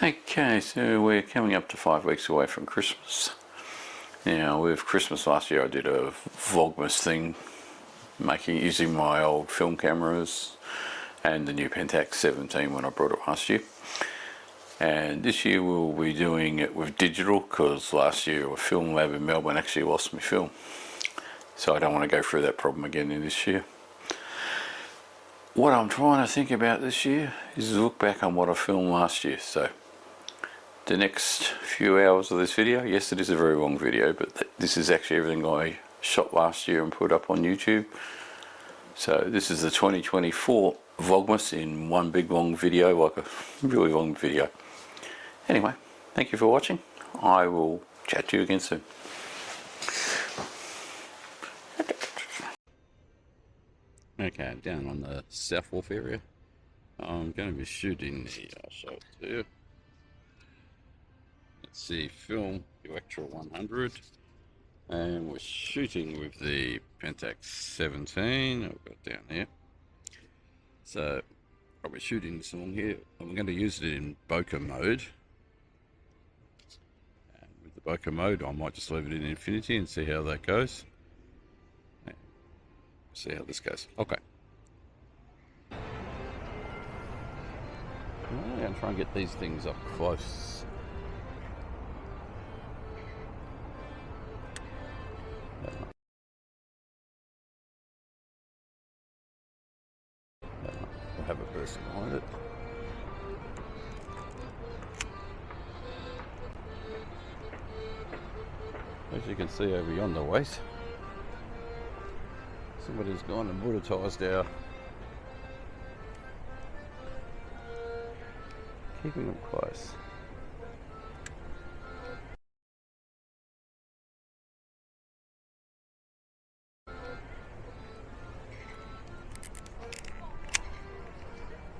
Okay, so we're coming up to 5 weeks away from Christmas. Now, with Christmas last year, I did a Vlogmas thing, using my old film cameras and the new Pentax 17 when I brought it last year. And this year we'll be doing it with digital, because last year a film lab in Melbourne actually lost me film. So I don't want to go through that problem again in this year. What I'm trying to think about this year is look back on what I filmed last year. So the next few hours of this video, yes, it is a very long video, but this is actually everything I shot last year and put up on YouTube. So this is the 2024 Vlogmas in one big long video, like a really long video. Anyway, thank you for watching. I will chat to you again soon. Okay, down on the South Wharf area, I'm going to be shooting the, I'll show it to you. Let's see, film Electra 100, and we're shooting with the Pentax 17, I've got down here. So I'll be shooting this along here. I'm going to use it in bokeh mode. And with the bokeh mode, I might just leave it in infinity and see how that goes. See how this goes. Okay. I'm going to try and get these things up close. We'll have a person behind it. As you can see over yonder ways, somebody's gone and watertised our, keeping them close.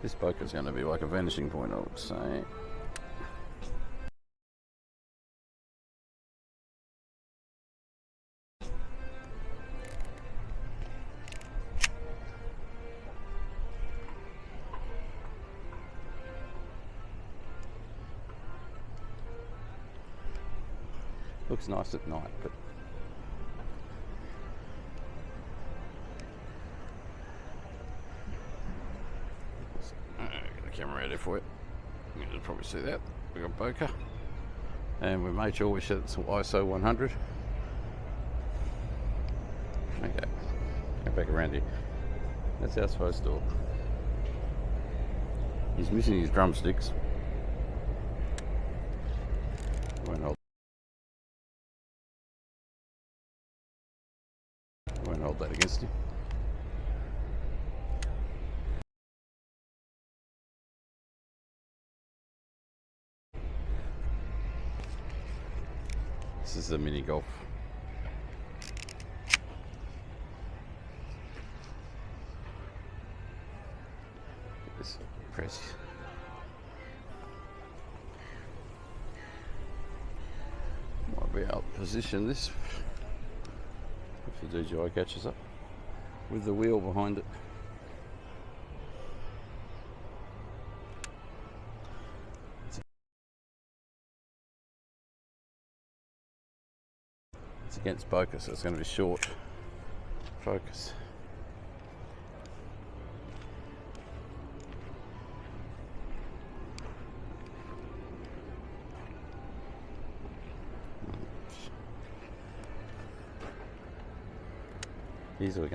This bokeh is going to be like a vanishing point, I would say. Looks nice at night, but got the camera ready for it. You can probably see that. We got bokeh, and we made sure we set it to ISO 100. Okay, go back around here. That's how it's supposed to look. He's missing his drumsticks. Won't hold that against him. This is the mini golf. This press. Might be able to position this if the DJI catches up with the wheel behind it. It's against bokeh, so it's going to be short focus. Easily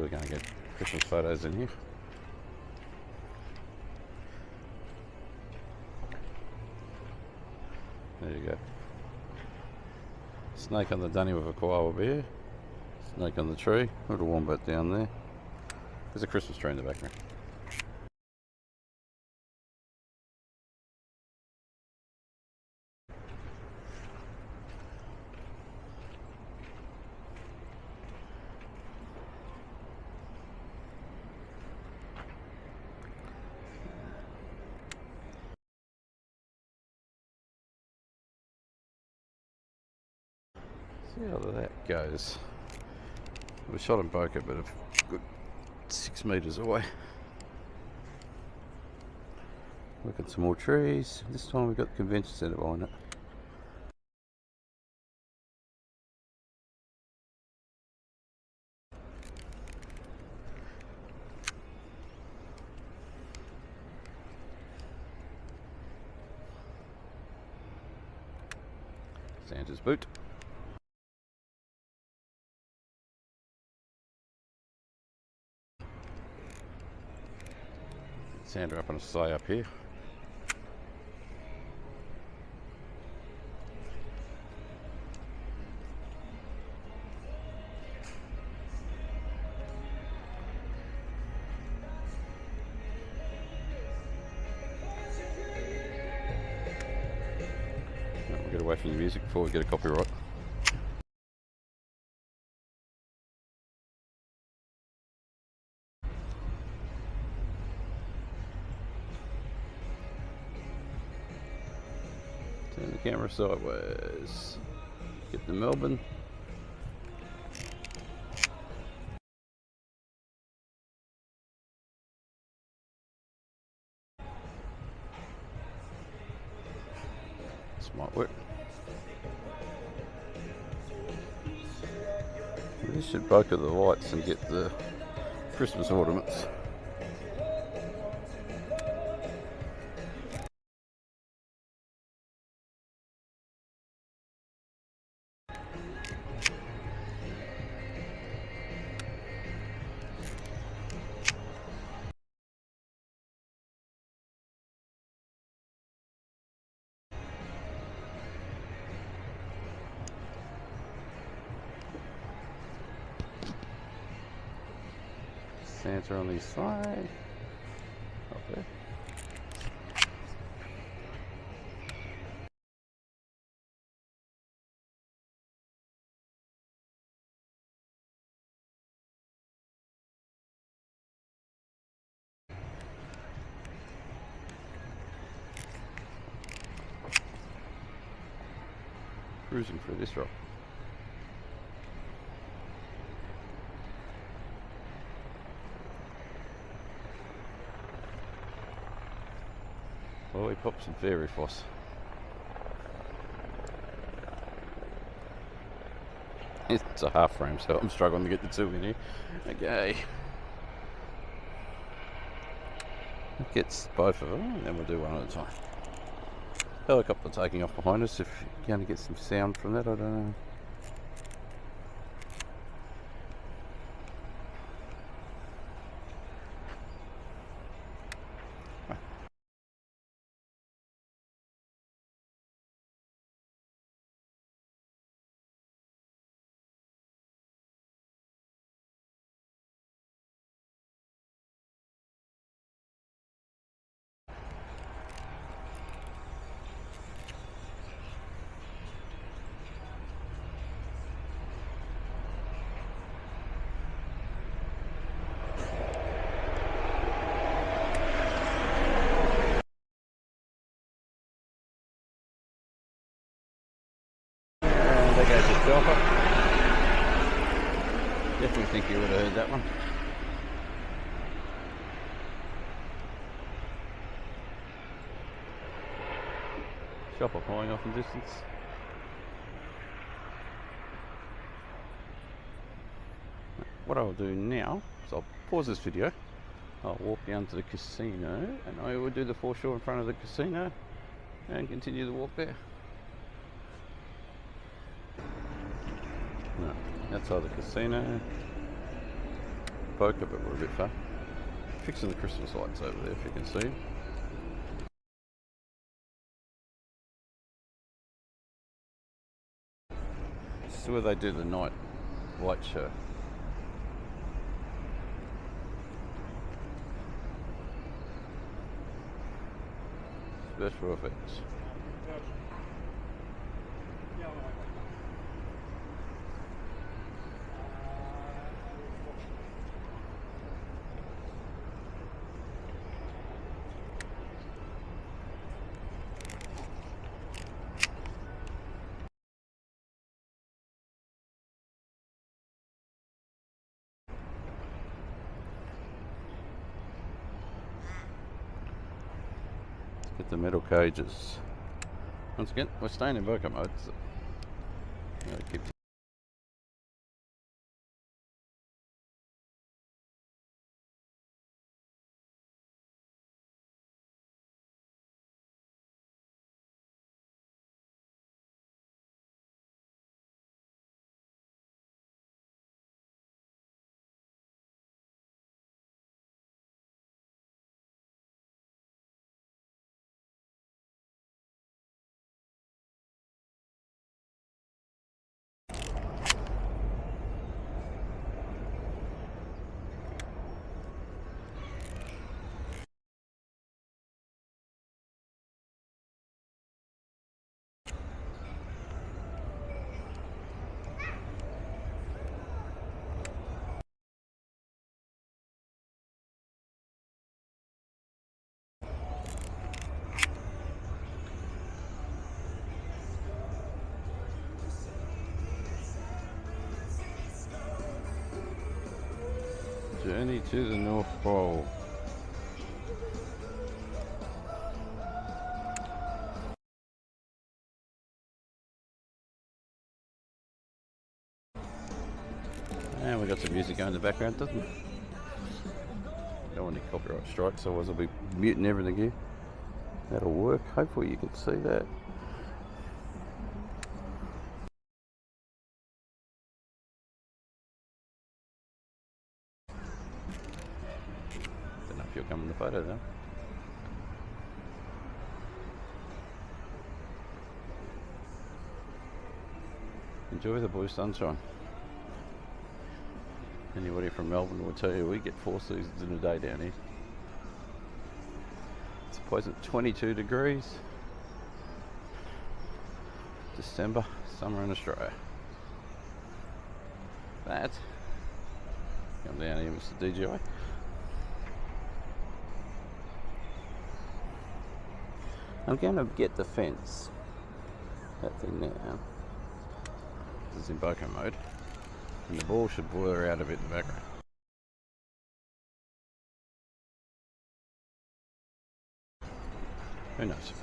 going to get Christmas photos in here. There you go. Snake on the dunny with a koala bear. Snake on the tree. Little wombat down there. There's a Christmas tree in the background. See how that goes. We shot in bokeh, but a good 6 meters away. Look at some more trees. This time we've got the convention centre behind it. Santa's boot. Santa up on a sleigh up here. We'll get away from the music before we get a copyright. Turn the camera sideways. Get to Melbourne. This might work. This should bokeh the lights and get the Christmas ornaments. Santa on the side. Okay. Cruising through this rock. Lollipops and fairy floss. It's a half frame, so I'm struggling to get the two in here. Okay. It gets both of them, and then we'll do one at a time. Helicopter taking off behind us. If you're going to get some sound from that, I don't know. There goes the chopper. Definitely think you would have heard that one. Chopper flying off in distance. What I'll do now is I'll pause this video. I'll walk down to the casino and I will do the foreshore in front of the casino and continue the walk there. No, outside the casino. Bokeh, but we're a bit far. Fixing the Christmas lights over there if you can see. This is where they do the night light show. Special effects. Get the metal cages. Once again, we're staying in Burka mode, so keep journey to the North Pole. And we got some music going in the background, doesn't it? Don't want any copyright strikes, otherwise I'll be muting everything here. That'll work. Hopefully you can see that. Don't know if you'll come in the photo though. Enjoy the blue sunshine. Anybody from Melbourne will tell you we get 4 seasons in a day down here. It's a pleasant 22 degrees. December, summer in Australia. That, come down here, Mr. DJI. I'm going to get the fence, that thing now. This is in bokeh mode, and the ball should blur out a bit in the background. Who knows?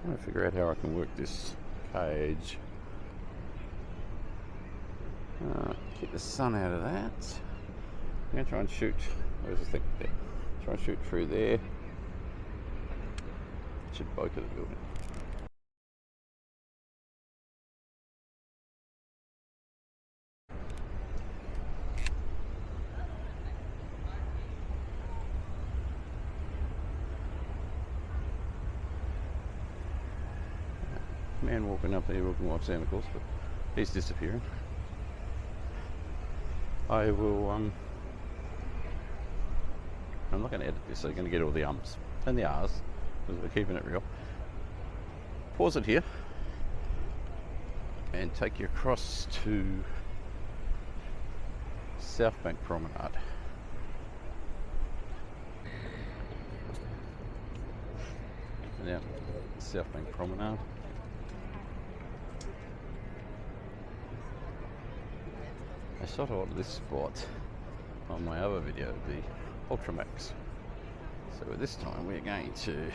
I'm trying to figure out how I can work this cage. Keep the sun out of that. I'm going to try and shoot. Where's the thing there? Try and shoot through there. Should bokeh the building. Man walking up there looking like Santa Claus, but he's disappearing. I will, I'm not going to edit this, so you're going to get all the ums and the ahs, because we're keeping it real. Pause it here, and take you across to South Bank Promenade. Now, South Bank Promenade. I shot a lot of this spot on my other video, the Ultramax. So this time we're going to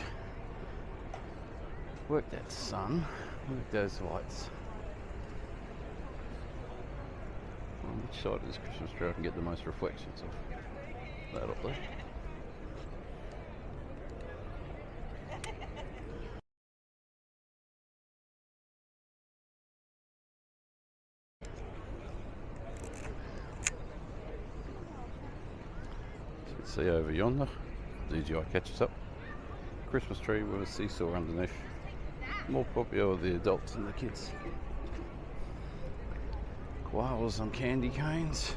work that sun, work those lights. On which side of this Christmas tree I can get the most reflections of that up there. See over yonder, DJI catches up. Christmas tree with a seesaw underneath. More popular with the adults than the kids. Koalas on candy canes.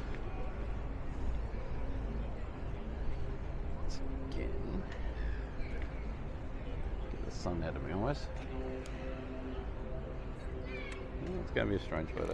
sun out of my eyes. It's going to be a strange photo.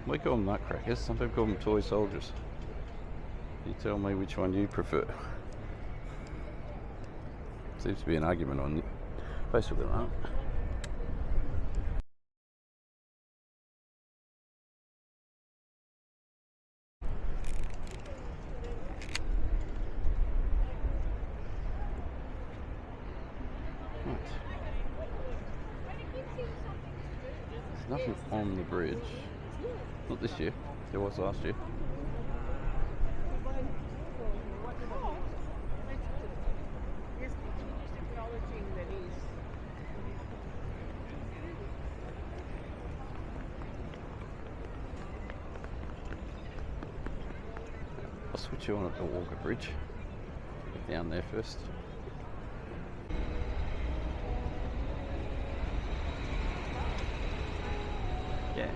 We call them nutcrackers, some people call them toy soldiers. You tell me which one you prefer. Seems to be an argument on Facebook at the moment. Right. There's nothing on the bridge. Not this year. There was last year. I'll switch you on at the Walker Bridge. Get down there first. Yeah.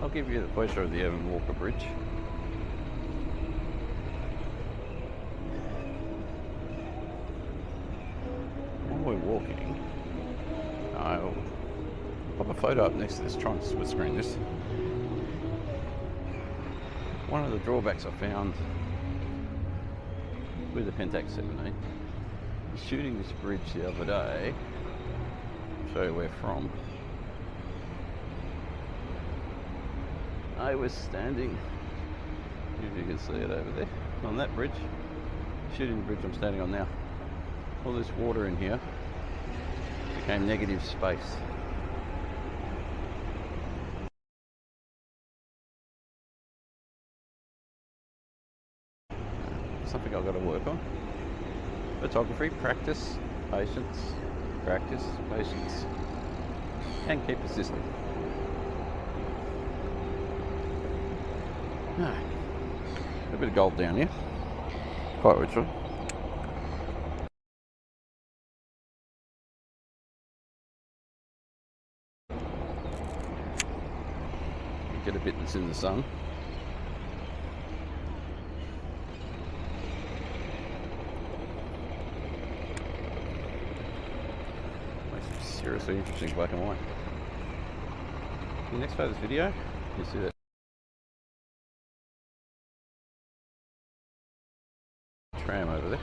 I'll give you the pleasure of the Evan Walker Bridge. While we're walking, I'll pop a photo up next to this, try and split screen this. One of the drawbacks I found with the Pentax 17 is shooting this bridge the other day. I'll show you where from. I was standing, if you can see it over there, on that bridge, shooting the bridge I'm standing on now. All this water in here became negative space. Something I've got to work on. Photography, practice, patience, and keep persisting. No. A bit of gold down here. Quite literally. Get a bit that's in the sun. Makes it seriously interesting black and white. In the next part of this video, you see that tram over there.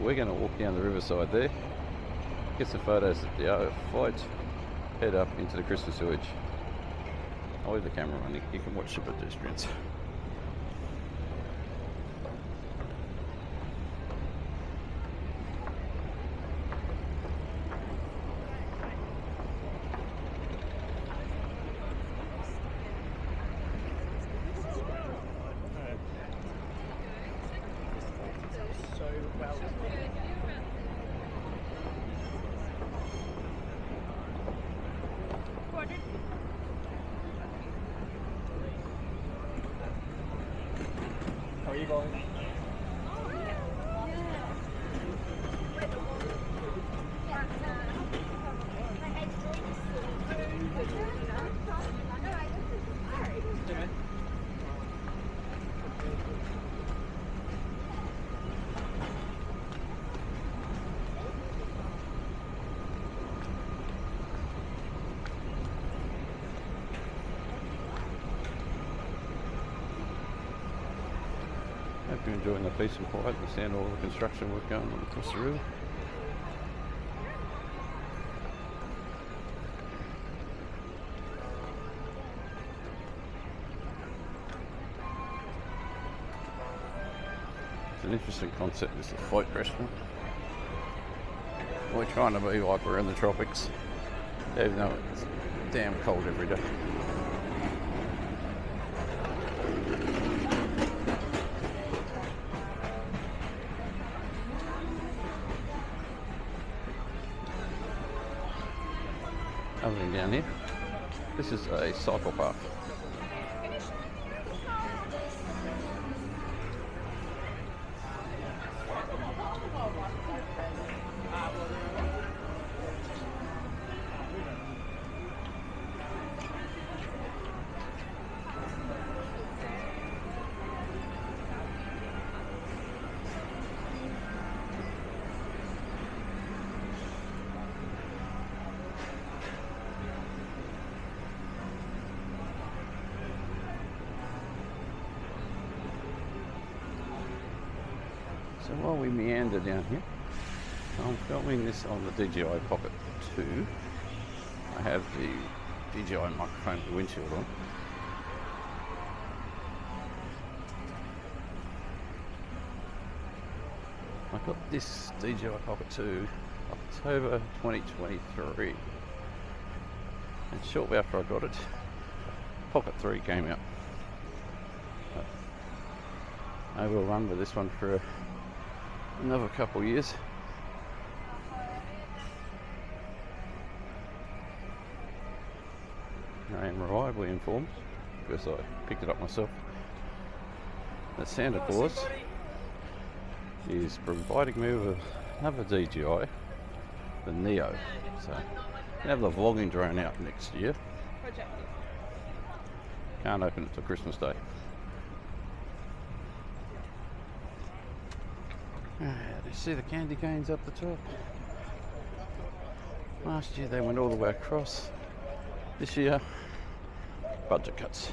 We're going to walk down the riverside there, get some photos at the float, head up into the Christmas village. I'll leave the camera on, you can watch the pedestrians. How are you going? Hope you're enjoying the peace and quiet and seeing all the construction work going on across the river. It's an interesting concept, this is a float restaurant. We're trying to be like we're in the tropics, even though it's damn cold every day. Other than down here, this is a cycle path. So while we meander down here, I'm filming this on the DJI Pocket 2. I have the DJI microphone with the windshield on. I got this DJI Pocket 2 October 2023, and shortly after I got it, Pocket 3 came out. I will run with this one for another couple of years. I am reliably informed, because I picked it up myself, that Santa Claus is providing me with another DJI, the Neo. So I have the vlogging drone out next year. Can't open it till Christmas Day. Do you see the candy canes up the top? Last year they went all the way across. This year, budget cuts.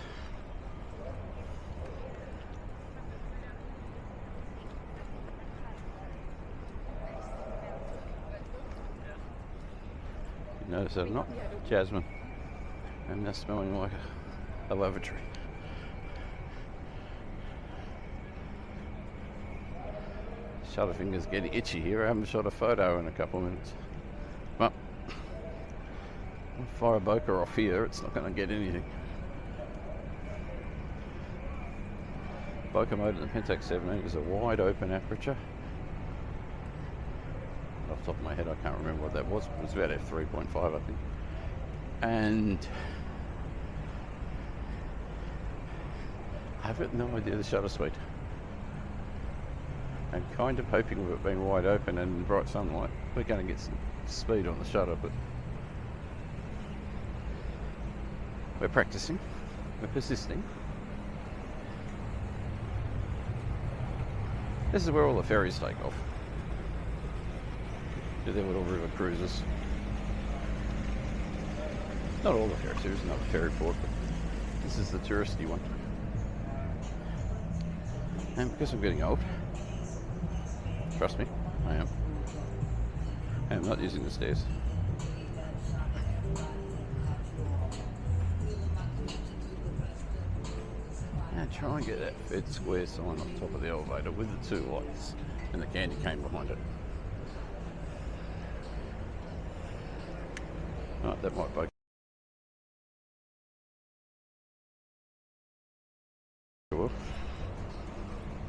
You notice they're not jasmine, and they're smelling like a lavatory. Shutter finger's getting itchy here. I haven't shot a photo in a couple of minutes. Well, I'll fire a bokeh off here, it's not going to get anything. Bokeh mode in the Pentax 17 is a wide open aperture. Off the top of my head, I can't remember what that was. It was about f3.5, I think. And I've got no idea the shutter speed. I'm kind of hoping with it being wide open and in bright sunlight, we're going to get some speed on the shutter, but we're practicing, we're persisting. This is where all the ferries take off. Do their little river cruises. Not all the ferries, there is another ferry port, but this is the touristy one. And because I'm getting old, trust me, I am not using the stairs. And try and get that Fed Square sign on top of the elevator with the two lights and the candy cane behind it. Right, that might bug. Well,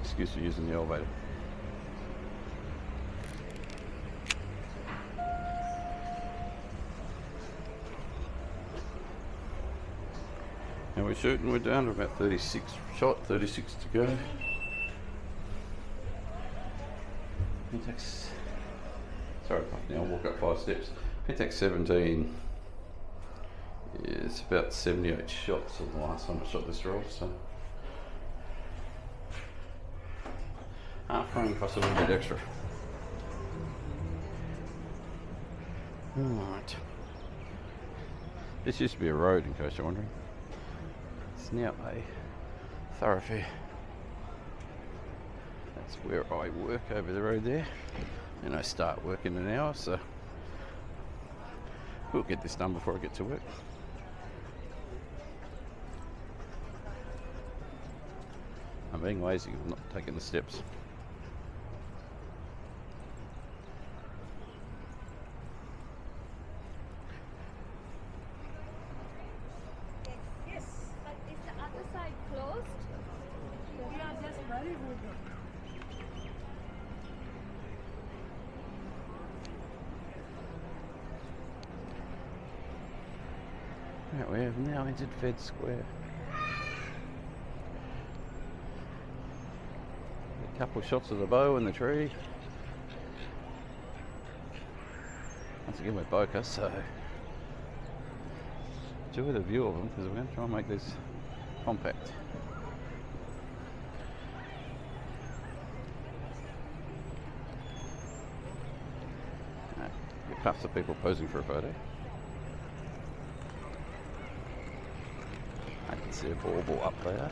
excuse for using the elevator. And we're shooting, we're down to about 36 shot, 36 to go. Pentax, sorry, now I'll walk up 5 steps. Pentax 17 is about 78 shots of the last time I shot this roll, so half frame costs a little bit extra. Alright. This used to be a road, in case you're wondering. It's now a thoroughfare. That's where I work, over the road there, and I start work in an hour, so we'll get this done before I get to work. I'm being lazy, I'm not taking the steps. Right, we have now entered Fed Square. A couple of shots of the bow and the tree. Once again we're bokeh, so enjoy the view of them, because we're going to try and make this compact. Right, get past the people posing for a photo. I can see a bauble up there.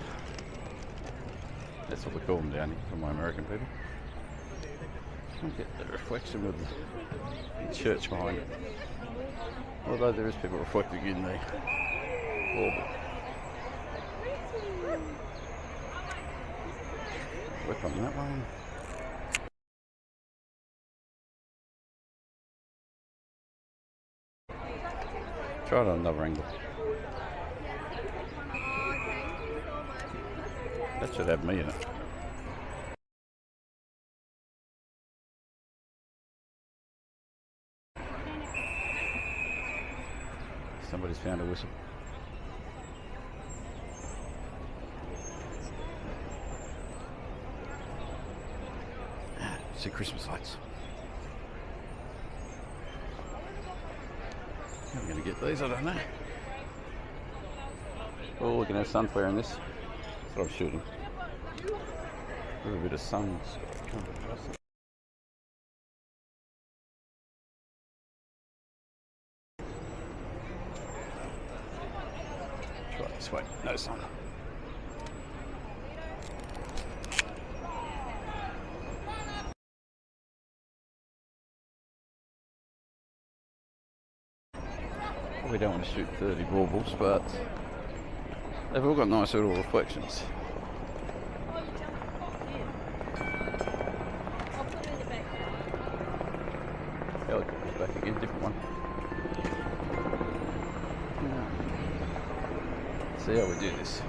That's what we call them down here for my American people. Can't get the reflection with the church behind it. Although there is people reflecting in the orbit. Work on that one. Try it on another angle. That should have me in it. Somebody's found a whistle. See Christmas lights. How am I going to get these? I don't know. Oh, we can have sunflare in this. That's what I'm shooting. A little bit of sun. Try this way. No sun. We don't want to shoot 30 baubles, but they've all got nice little reflections. Helicopter's back again, different one. Let's see how we do this.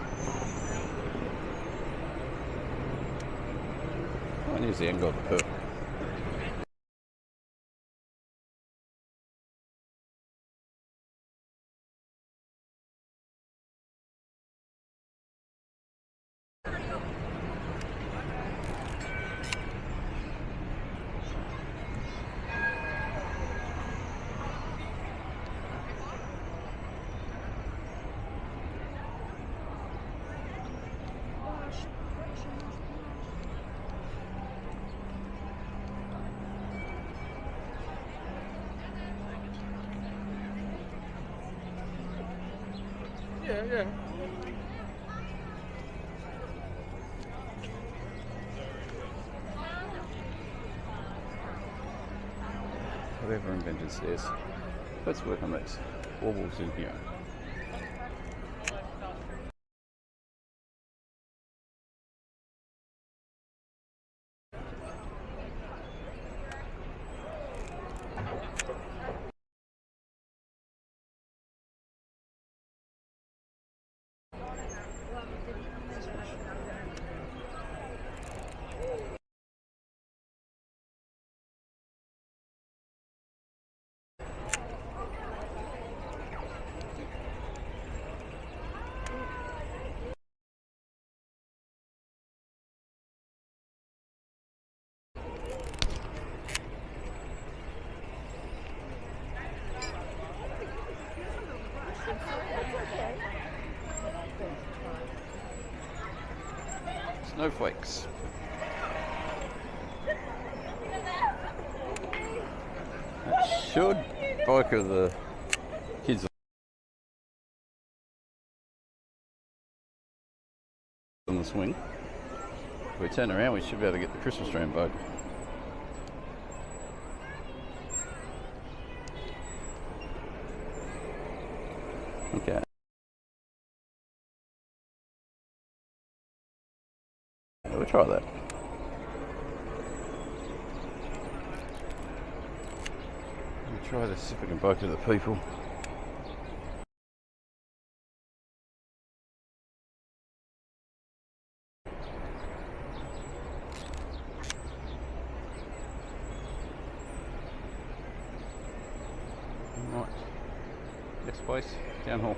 Oh, and here's the angle of the purple. Yeah. Whoever invented stairs. Let's work on these. Baubles in here. Snowflakes. That should focus the kids on the swing. If we turn around, we should be able to get the Christmas tree boat. Okay. We'll try that. We'll try to see if we can bike to the people. Right. Next place, Town Hall.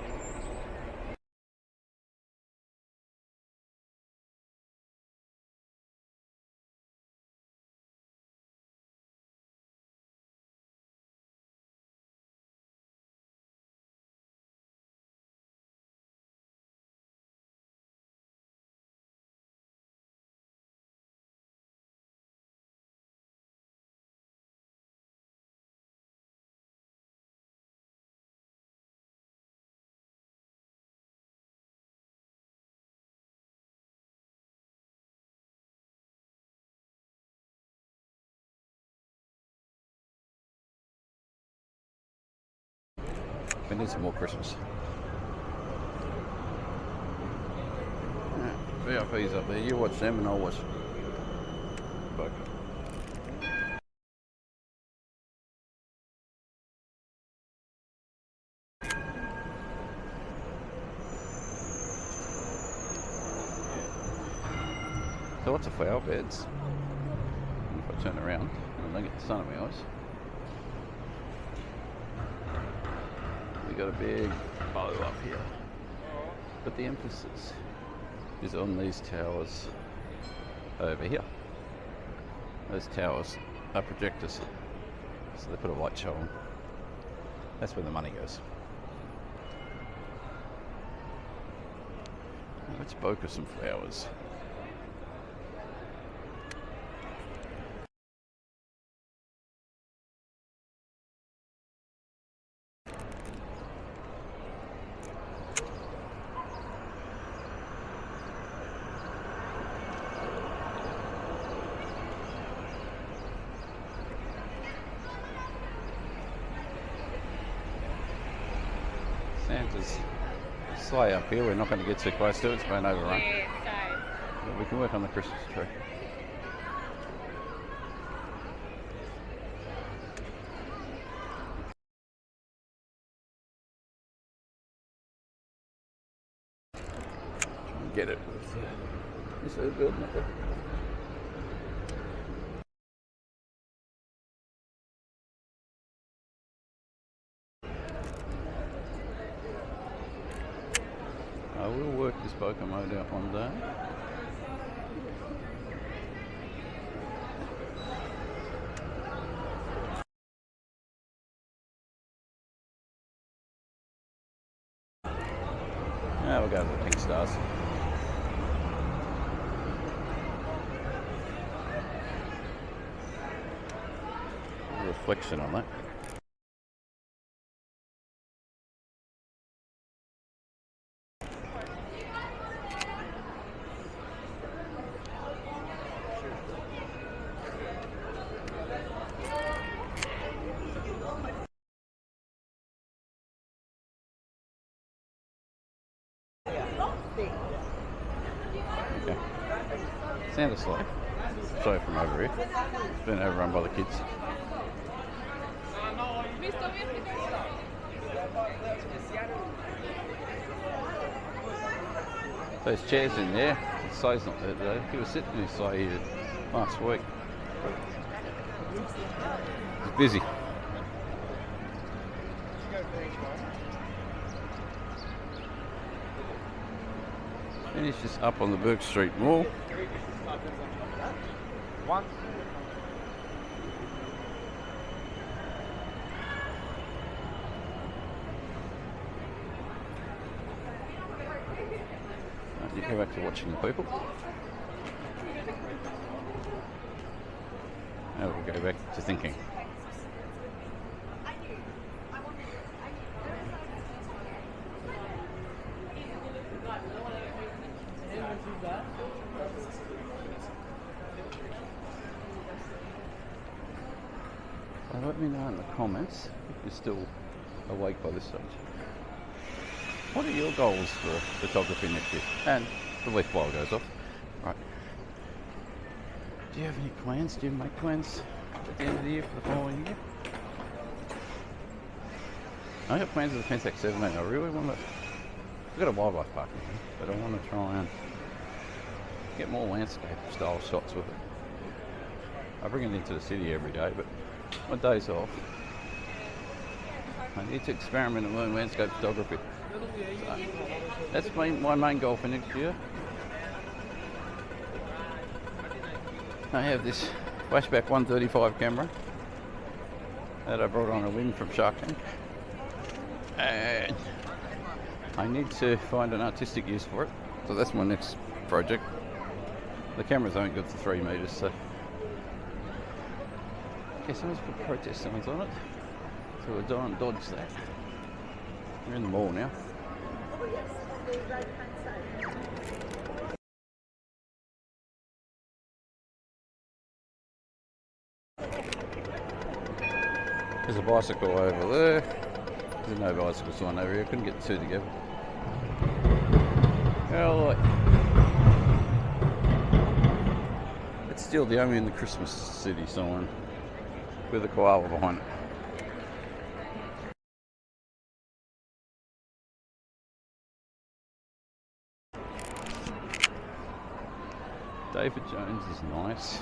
We need some more Christmas. VIP's up there. You watch them and I'll watch both. So lots of flower beds. And if I turn around and I get the sun in my eyes, we got a big bow up here. But the emphasis is on these towers over here. Those towers are projectors, so they put a light show on. That's where the money goes. Now let's bokeh some flowers. Santa's sleigh up here. We're not going to get too close to it. It's been overrun. But we can work on the Christmas tree. Try and get it with this little building up there. I will work this bokeh mode out one day. Now we'll go to the pink stars. Reflection on that. Okay. Santa sleigh. Sorry from over here. It's been overrun by the kids. Those chairs in there, the sleigh's not there today. He was sitting in his sleigh here last week. He's busy. And he's just up on the Burke Street Mall. You go back to watching the people. Now we'll go back to thinking. So let me know in the comments if you're still awake by this stage. What are your goals for photography next year? And the leaf blower goes off. Right. Do you have any plans? Do you make plans at the end of the year for the following year? I got plans with the Pentax 17. I really want to. I've got a wildlife park in here, but I want to try and get more landscape style shots with it. I bring it into the city every day, but my days off, I need to experiment and learn landscape photography. So that's my main goal for next year. I have this flashback 135 camera that I brought on a whim from Shark Tank, and I need to find an artistic use for it. So that's my next project. The camera's only good for 3 meters, so okay, someone's put protest signs on it, so we'll dodge that. We're in the mall now. There's a bicycle over there. There's no bicycle sign over here. I couldn't get the two together. Oh, look. It's still the only in the Christmas city sign with a koala behind it. David Jones is nice.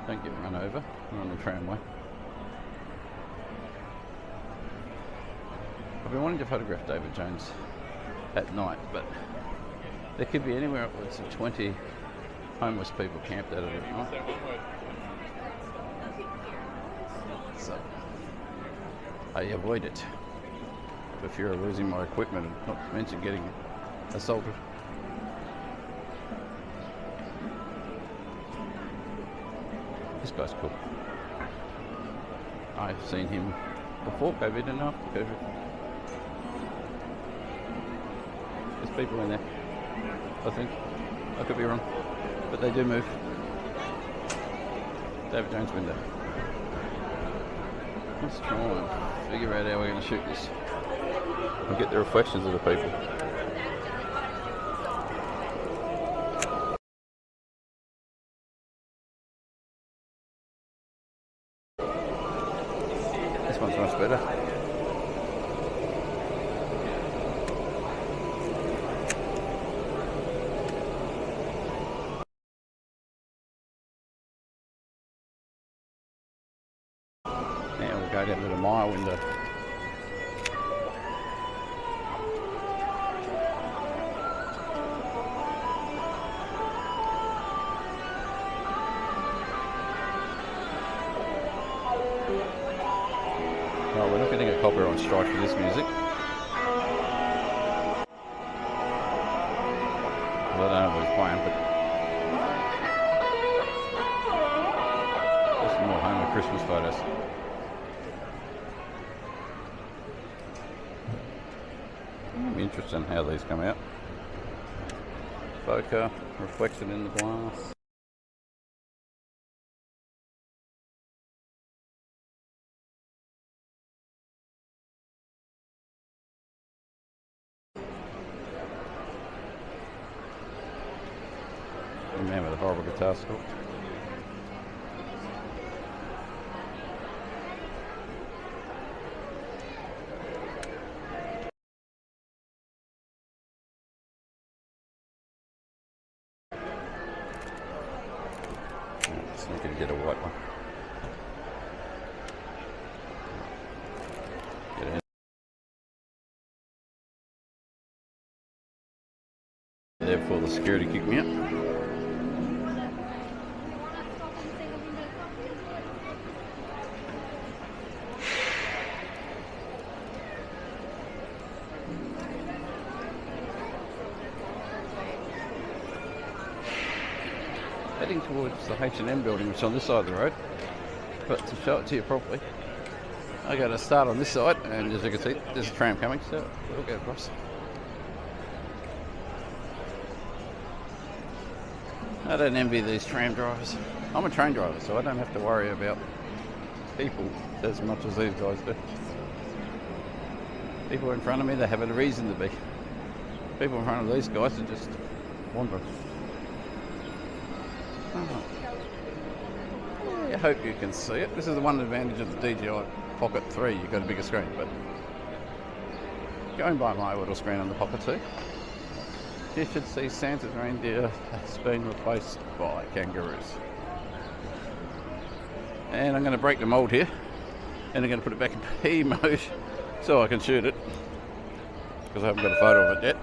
Don't get run over. We're on the tramway. I've been wanting to photograph David Jones at night, but there could be anywhere upwards of 20 homeless people camped out of it at night. So I avoid it for fear of losing my equipment, and not to mention getting assaulted. This guy's cool. I've seen him before COVID and after COVID. There's people in there, I think. I could be wrong, but they do move. David Jones window. Let's try and figure out how we're going to shoot this. I'll get the reflections of the people. This one's much better. Now we'll go down to the mile window. Well, we're not going to get copyright strike for this music. Well, I don't know who's playing, but there's some more home Christmas photos. It'll be interesting how these come out. Bokeh, reflection in the glass. The man with a horrible guitar score. So we can get a white one. Get in. Therefore, the security kicked me out. Heading towards the H&M building, which is on this side of the road. But to show it to you properly, I got to start on this side, and as you can see, there's a tram coming, so we'll go across. I don't envy these tram drivers. I'm a train driver, so I don't have to worry about people as much as these guys do. People in front of me, they have a reason to be. People in front of these guys are just wandering. Oh. Yeah, I hope you can see it. This is the one advantage of the DJI Pocket 3. You've got a bigger screen, but going by my little screen on the Pocket 2, you should see Santa's reindeer has been replaced by kangaroos. And I'm going to break the mold here, and I'm going to put it back in P mode so I can shoot it, because I haven't got a photo of it yet.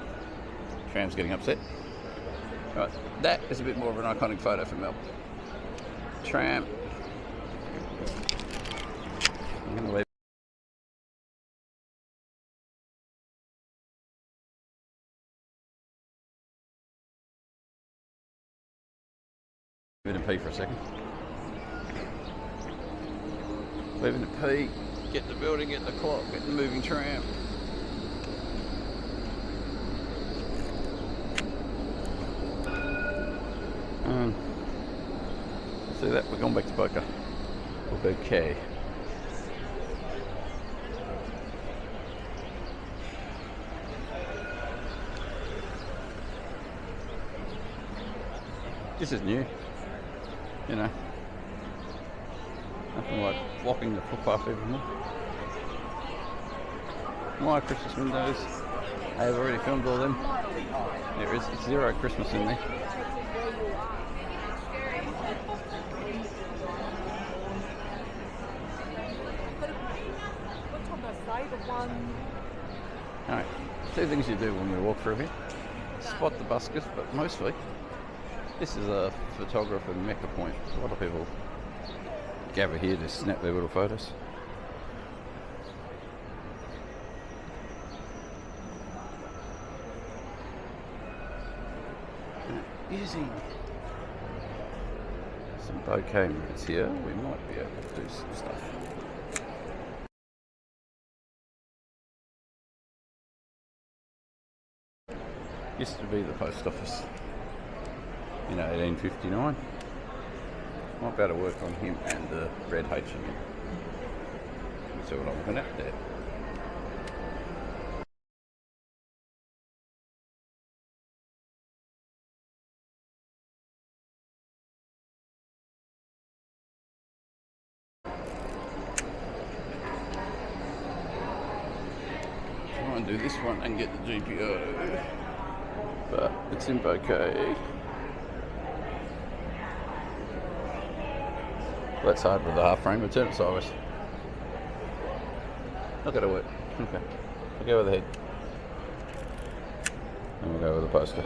Tram's getting upset. Right, that is a bit more of an iconic photo for Melbourne. Tram. I'm going to leave. Leave it in P for a second. Leave it in P, get the building, get the clock, get the moving tram. See that? We're going back to Bokeh. Or Bokeh. This is new, you know. Nothing like blocking the footpath even more. My Christmas windows, I have already filmed all them. There is zero Christmas in there. Alright, two things you do when we walk through here. Spot the buskers, but mostly this is a photographer mecca point. A lot of people gather here to snap their little photos. Using some bouquet modes here, we might be able to do some stuff. Used to be the post office in 1859. Might be able to work on him and the red H in him. See what I'm looking at there. Try and do this one and get the GPO. But it's in bouquet. That's hard with the half frame, but turn it sideways. Look at it work. Okay. We'll go with the head. And we'll go with the poster.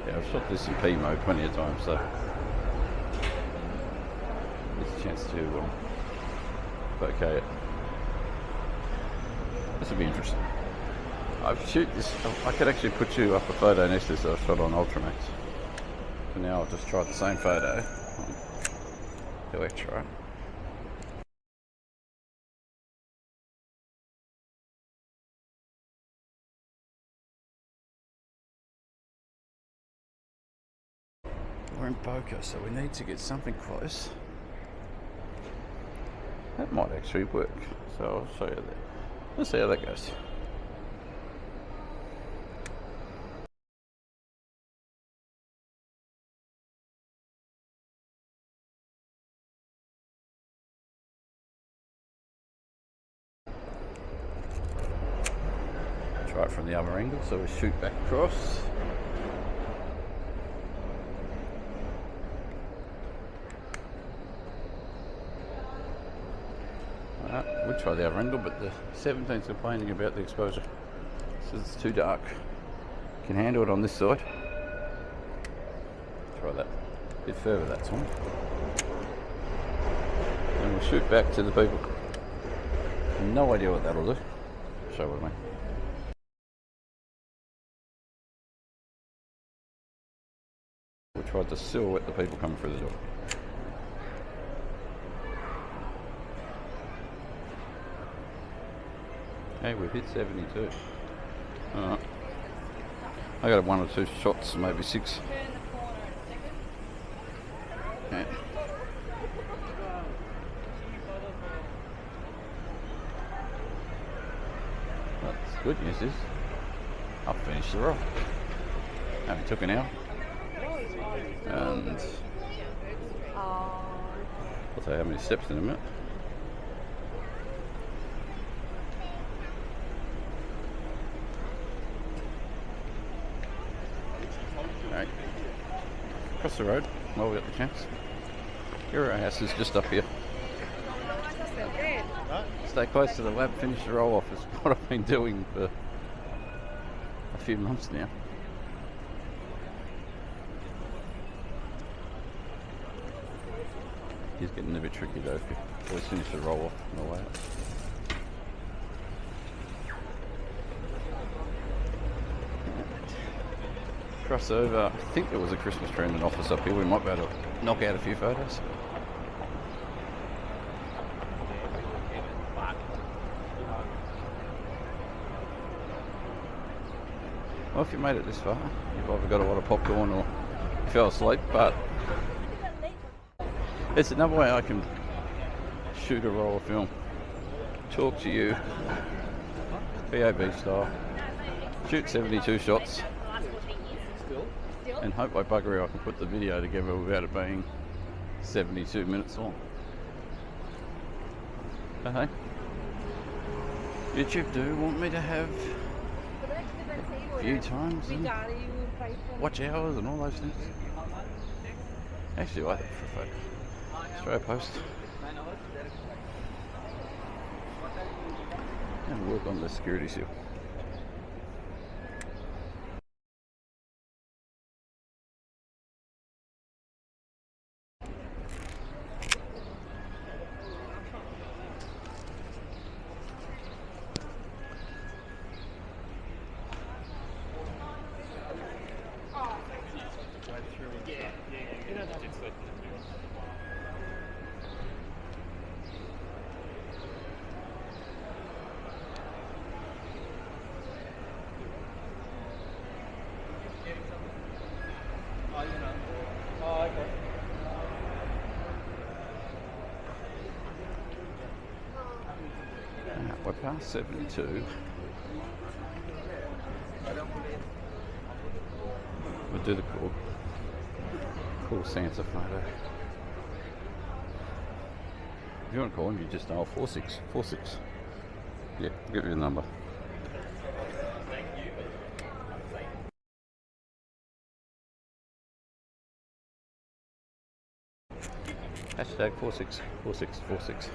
Yeah, I've shot this in P mode plenty of times, so there's a chance to bouquet it. This will be interesting. I've shoot this. I could actually put you up a photo next to this that I shot on Ultramax. For now, I'll just try the same photo on Electro. We're in bokeh, so we need to get something close. That might actually work, so I'll show you that. Let's see how that goes. Try it from the other angle, so we shoot back across. We'll try the other angle, but the 17's complaining about the exposure. Says it's too dark. Can handle it on this side. Try that. A bit further that time. And we'll shoot back to the people. No idea what that'll do. Show with me. We'll try to silhouette the people coming through the door. Hey, we've hit 72. Alright. I got 1 or 2 shots, maybe 6. Yeah. That's good news is I've finished the roll. Only took an hour. And I'll tell you how many steps in a minute. Right. Across the road, while we got the chance. Hero House is just up here. Stay close to the lab, finish the roll off is what I've been doing for a few months now. He's getting a bit tricky though, if you always finish the roll off on the way out. Cross over, I think there was a Christmas tree in an office up here, we might be able to knock out a few photos. Well, if you made it this far, you've either got a lot of popcorn or you fell asleep, but it's another way I can shoot a roll of film. Talk to you, BAB style, shoot 72 shots, and hope by buggery I can put the video together without it being 72 minutes long. Okay. YouTube do want me to have view times and watch hours and all those things. Actually, I think for a photo. Australia Post. And work on the security seal. Oh, okay. We're past 72. We'll do the cool Santa photo. If you want to call him, you just dial 4646. Yeah, I'll give you the number. Hashtag 464646.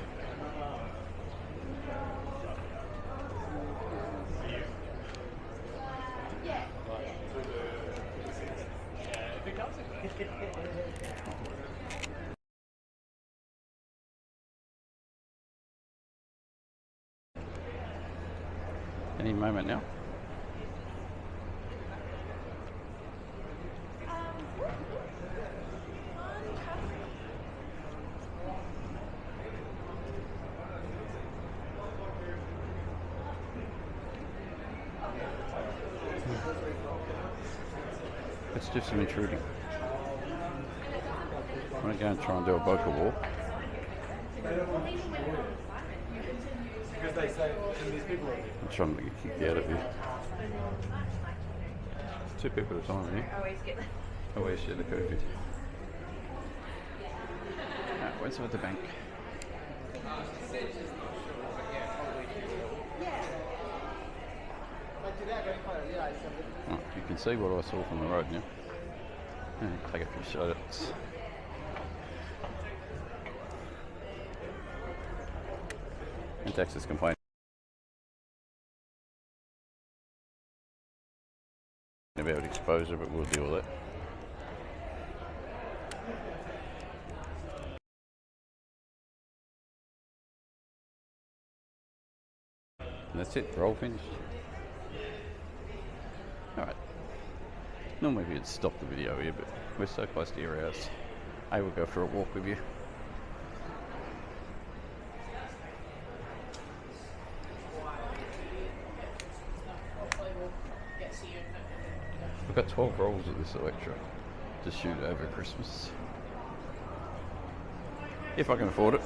Any moment now. Let's do some intruding. I'm going to go and try and do a vocal walk. Because they say these people are I'm trying to get kicked out of here. Two people at a time here. Always share the COVID. Where's with the bank? Oh, you can see what I saw from the road now. Take a few shots. And Texas complaint about exposure, but we'll deal with it. And that's it, roll finished. Alright. Normally we'd stop the video here, but we're so close to your house. I will go for a walk with you. We've got 12 rolls of this Electra to shoot over Christmas. If I can afford it.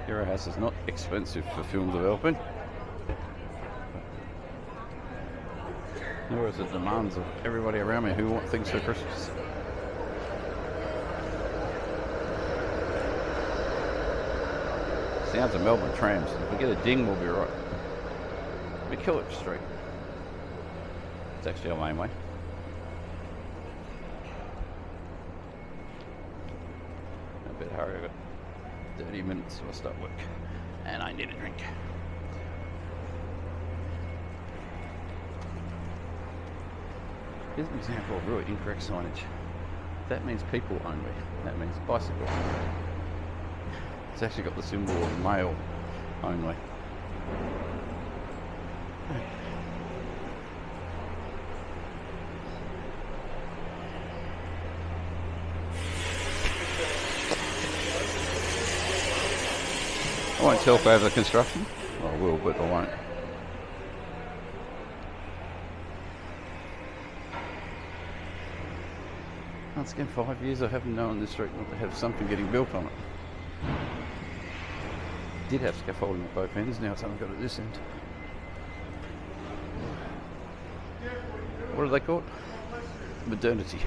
Your house is not expensive for film developing. Nor is it demands of everybody around me who want things for Christmas. Sounds of Melbourne trams. If we get a ding, we'll be right. McKillop Street. It's actually our main way. I better hurry. I've got 30 minutes till I start work. And I need a drink. Here's an example of really incorrect signage. That means people only. That means bicycle only. It's actually got the symbol of male only. I won't tell if I have the construction. I will, but I won't. Once again, 5 years I haven't known this street not to have something getting built on it. Did have scaffolding at both ends, now it's only got at this end. What are they called? Modernity.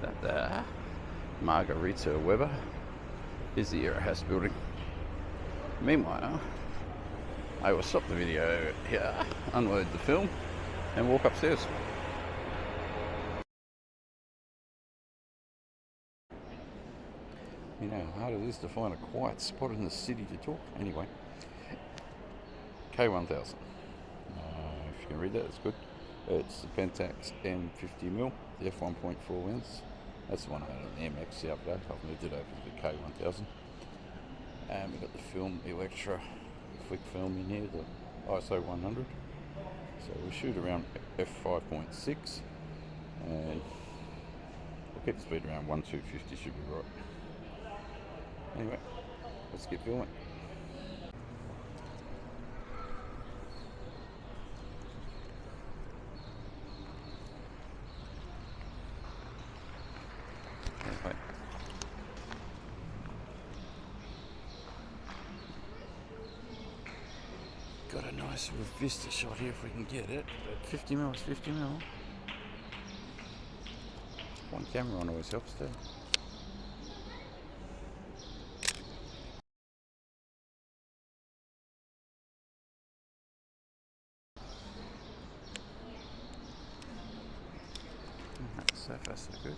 That there, Margarita Weber, is the Era House building. Meanwhile, I will stop the video here, unload the film, and walk upstairs. You know how hard it is to find a quiet spot in the city to talk. Anyway, K1000. If you can read that, it's good. It's the Pentax M50mm, the f1.4 lens. That's the one I had on the MX the other day. I've moved it over to the K1000. And we've got the film Electra flick film in here, the ISO 100. So we'll shoot around f5.6 and we'll keep the speed around 1/250, should be right. Anyway, let's get filming. Anyway. Got a nice vista shot here if we can get it, but 50mm is 50mm. One camera on always helps too. So far so good.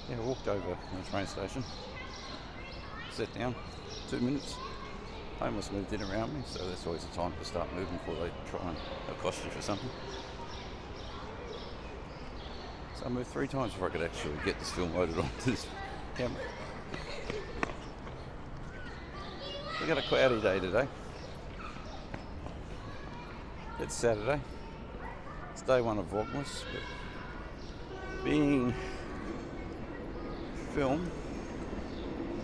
Yeah, I walked over from the train station, sat down, 2 minutes. Homeless moved in around me, so that's always the time to start moving before they try and accost you for something. So I moved 3 times before I could actually get this film loaded onto this camera. We've got a cloudy day today. It's Saturday. It's day 1 of Vlogmas, but being film,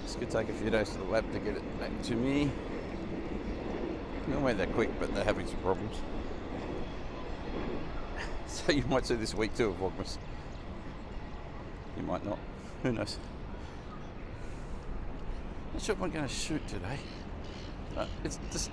this could take a few days to the lab to get it back to me. Not way that quick, but they're having some problems. So you might see this week too of Vlogmas. You might not. Who knows? Not sure what I'm going to shoot today. It's just...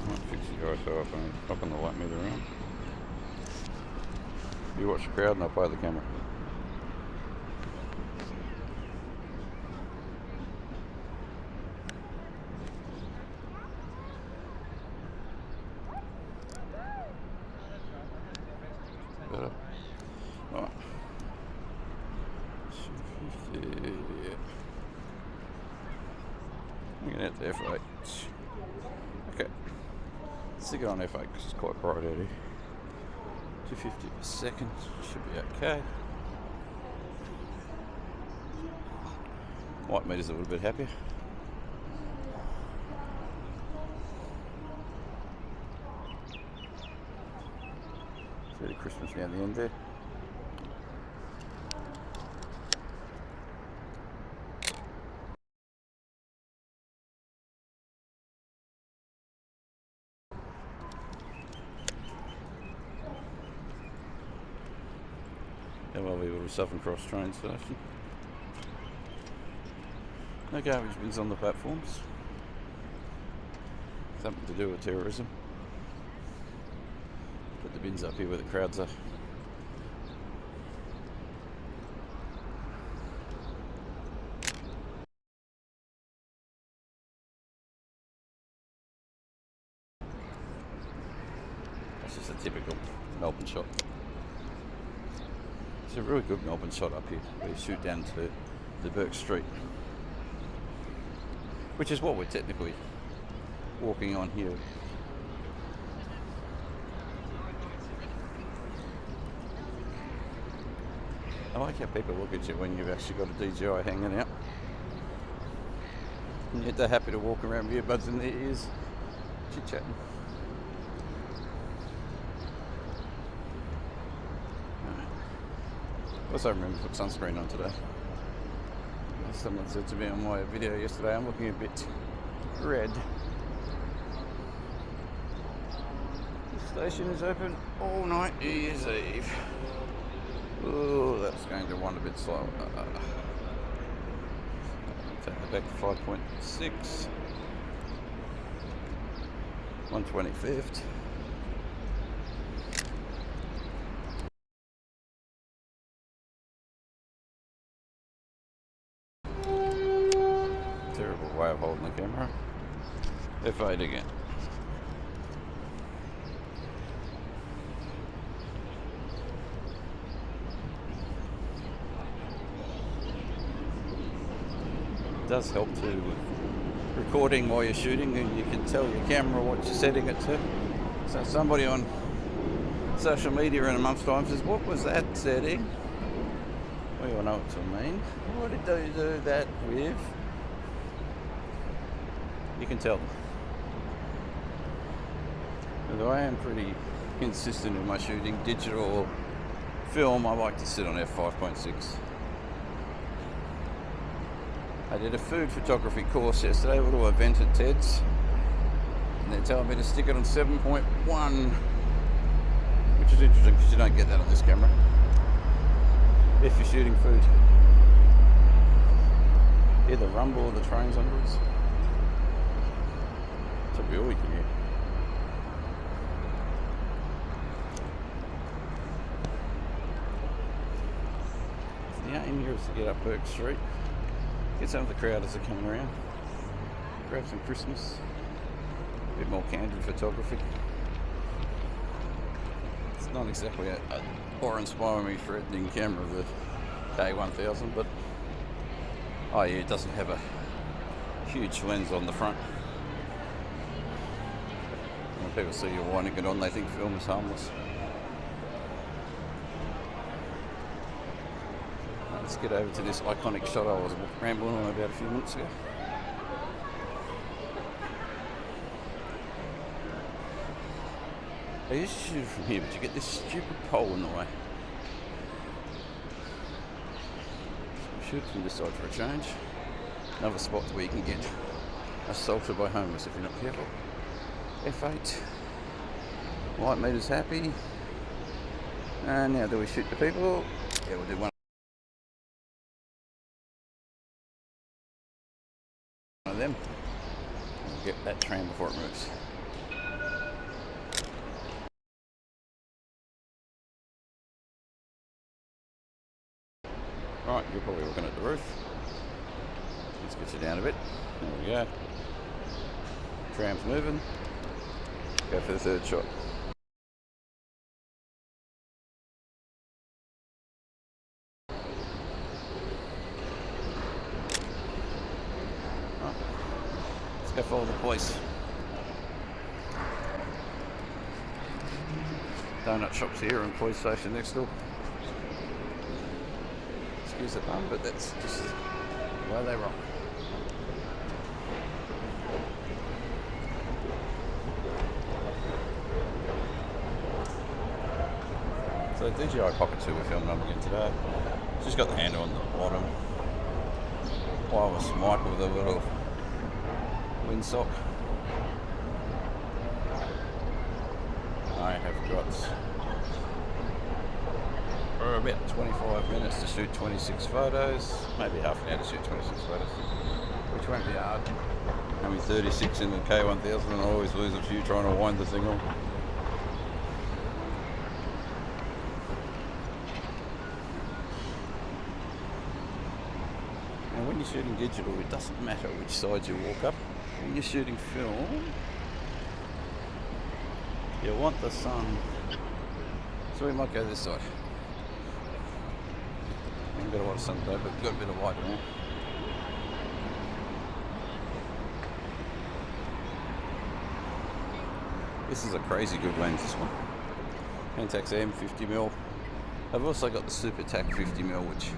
Might fix the ISO up and knocking the light meter around. You watch the crowd and I'll play the camera. Better. Alright. 250. Yeah. I'm going to have to F8. Okay. Stick it on F8 because it's quite bright out here. 250 per second. Should be okay. Light meter's a little bit happier. Bit of Christmas down the end there. A lovely little Southern Cross train station. No garbage bins on the platforms. Something to do with terrorism. Put the bins up here where the crowds are. That's just a typical Melbourne shot. It's a really good Melbourne shot up here, where you shoot down to the Burke Street, which is what we're technically walking on here I like how people look at you when you've actually got a DJI hanging out. And yet they're happy to walk around with earbuds in their ears, chit-chatting. Also remember to put sunscreen on today. Someone said to me on my video yesterday, I'm looking a bit red. The station is open all night New Year's Eve. Oh, that's going to run a bit slow. Take it back to 5.6. 125th. Terrible way of holding the camera. F8 again. It does help to recording while you're shooting, and you can tell your camera what you're setting it to. So somebody on social media in a month's time says, what was that setting? We all know what to mean. What did they do that with? You can tell them. Although I am pretty consistent in my shooting, digital film, I like to sit on f5.6. I did a food photography course yesterday, a little event at Ted's, and they're telling me to stick it on 7.1, which is interesting because you don't get that on this camera if you're shooting food. Hear the rumble of the trains under us. That'll be all we can hear. The aim here is to get up Burke Street, get some of the crowd as they're coming around, grab some Christmas, a bit more candid photography. It's not exactly a awe-inspiring me for editing camera, the K1000, but oh yeah, it doesn't have a huge lens on the front. When people see you winding it on, they think film is harmless. Let's get over to this iconic shot I was rambling on about a few minutes ago. I used to shoot from here, but you get this stupid pole in the way. So shoot from this side for a change. Another spot where you can get assaulted by homeless if you're not careful. F8. Light meter's happy. And now do we shoot the people? Yeah, we'll do one of them. We'll get that tram before it moves. Right, you're probably looking at the roof. Let's get you down a bit. There we go. Tram's moving. Go for the third shot. Right. Let's go follow the police. Donut shops here and police station next door. Excuse the pun, but that's just the way they roll. So the DJI Pocket 2 we're filming on again today. It's just got the handle on the bottom. Wireless mic with a little windsock. I have got about 25 minutes to shoot 26 photos, maybe half an hour to shoot 26 photos, which won't be hard. I'm 36 in the K1000 and I always lose a few trying to wind the thing on. And when you're shooting digital, it doesn't matter which side you walk up. When you're shooting film, you want the sun. So we might go this side. I haven't got a lot of sun today, but we've got a bit of light around. This is a crazy good lens, this one. Pentax M 50mm I've also got the Super Tac 50mm, which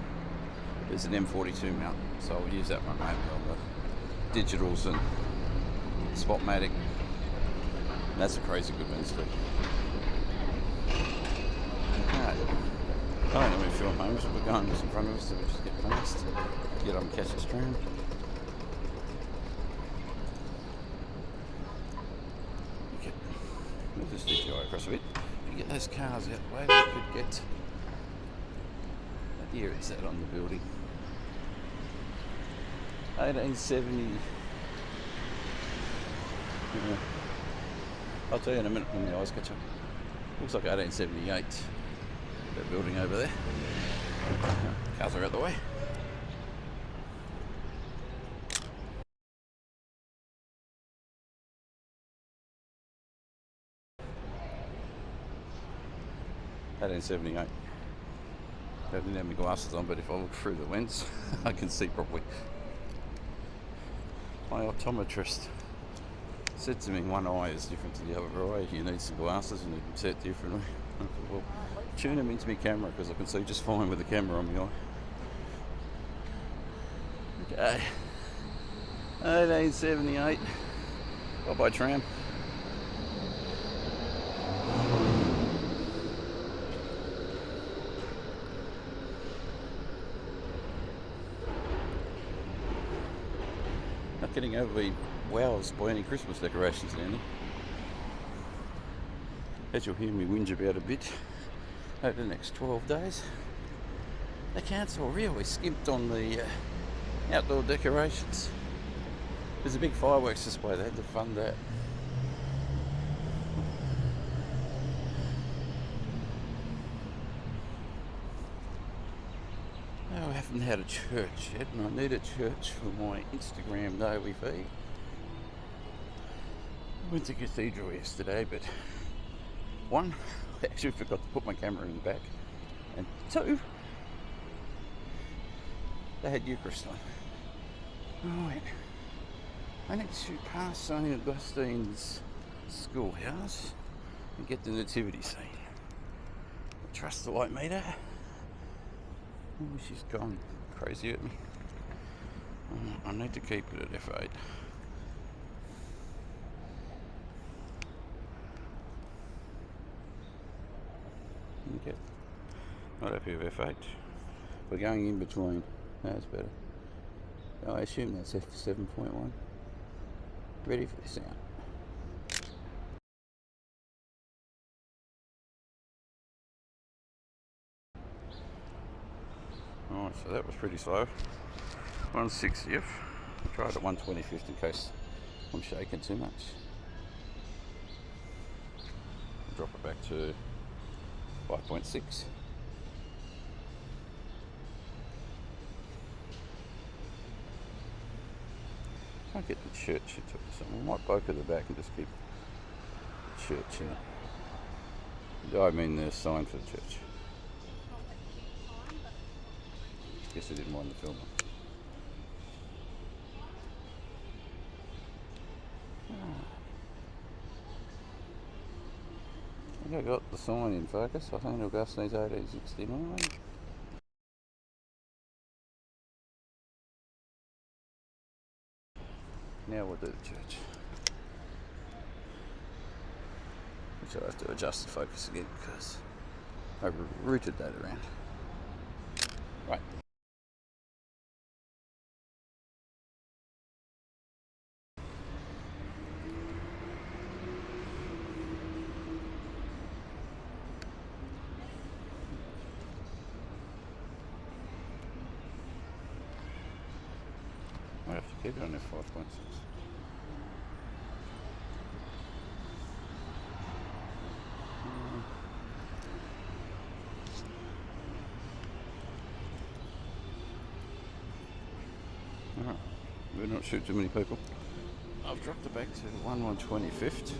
is an M42 mount, so I'll use that one mainly on the digitals and Spotmatic. And that's a crazy good lens too. Alright, I don't know when we film home, so we're going just in front of us, so we just get past, get on catch the tram. Okay, we'll just DJI across a bit. If you get those cars out the way, we could get. Here it's that on the building. 1870. Yeah. I'll tell you in a minute when the eyes catch up. Looks like 1878. That building over there. Cars are out the way. $1878. I didn't have my glasses on, but if I look through the lens, I can see properly. My optometrist said to me, one eye is different to the other eye. You need some glasses, you need them set differently. I thought, well, tune them into my camera because I can see just fine with the camera on my eye. Okay. 1878. Bye bye tram. Not getting overly wowed by any Christmas decorations down there. As you'll hear me whinge about a bit over the next 12 days, the council really skimped on the outdoor decorations. There's a big fireworks display, they had to fund that. Oh, I haven't had a church yet, and I need a church for my Instagram daily feed. I went to Cathedral yesterday, but one, I actually forgot to put my camera in the back, and two, they had Eucharist on. Right, I need to pass St. Augustine's schoolhouse and get the nativity scene. Trust the light meter. Oh, she's gone crazy at me. I need to keep it at f8. Okay, not happy with f8. We're going in between. That's better. Oh, I assume that's f7.1. Ready for the sound. Alright, so that was pretty slow. 160th. I tried at 125th in case I'm shaking too much. I'll drop it back to 5.6. Can't get the church into it, so we might poke at the back and just keep the church in it. I mean the sign for the church. Guess I didn't mind the film. I think I got the sign in focus. I think Augustine's 1869. Now we'll do the church. Which I have to adjust the focus again because I routed that around. Right. I have to keep it on f5.6. Alright, we're not shoot too many people. I've dropped it back to 1/125th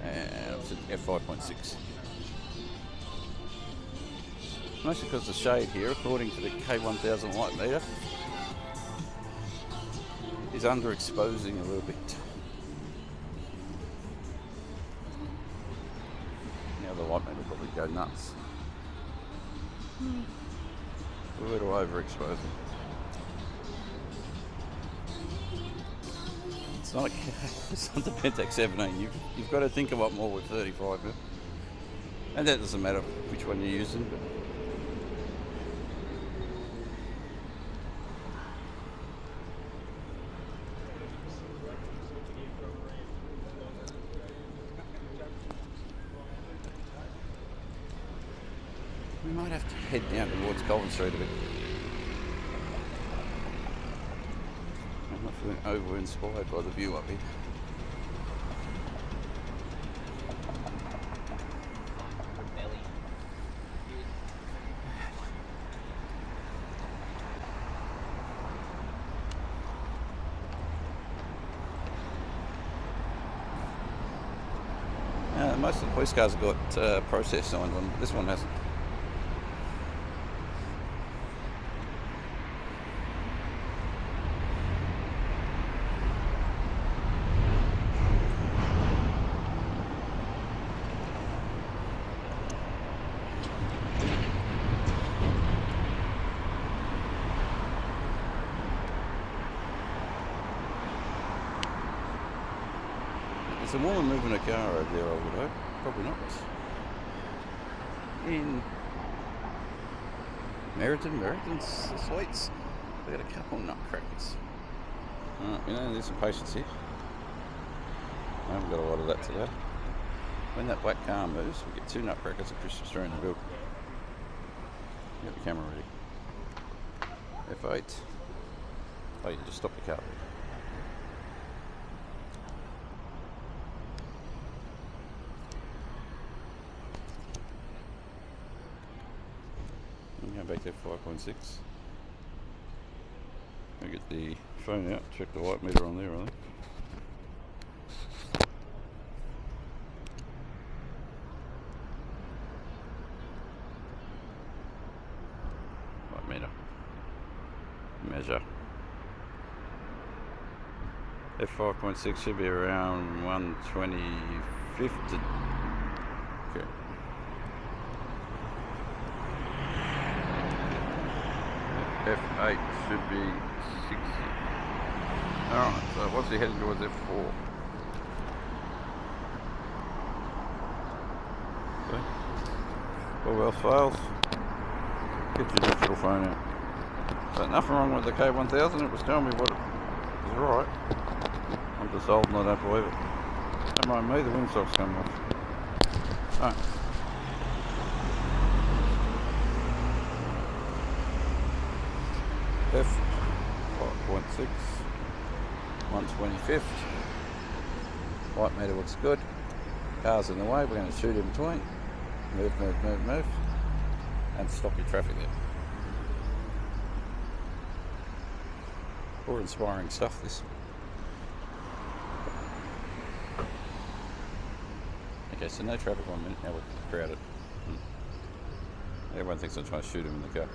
and it's at f5.6. Mostly because the shade here, according to the K1000 light meter, is underexposing a little bit. Now the light meter will probably go nuts. A little overexposing. It's not it's not the Pentax 17. You've got to think a lot more with 35 mil. And that doesn't matter which one you're using, but we might have to head down towards Colvin Street a bit. I'm not feeling over-inspired by the view up here. Most of the police cars have got process signs on, but this one hasn't. There's a woman moving a car over there, I would hope. Probably not. In Meriton's Sweets, we've got a couple of nutcrackers. There's some patience here. I haven't got a lot of that today. When that black car moves, we get 2 nutcrackers, a Christmas tree in the build. Get the camera ready. F8. Oh, you just stop your car. Go back to 5.6. I'll get the phone out, check the light meter on there, I think. Light meter. Measure. F5.6 should be around 125 to... Okay. F8 should be 60. Alright, so what's he heading towards F4? Okay. All else fails, get your digital phone out. So nothing wrong with the K1000, it was telling me what it was right. I'm just old and I don't believe it. Don't mind me, the windsock's coming off. Alright. F5.6, 125th. Light meter looks good. Cars in the way, we're going to shoot in between. Move. And stop your traffic there. More inspiring stuff, this. Okay, so no traffic 1 minute, now we're crowded. Everyone thinks I'm trying to shoot him in the car.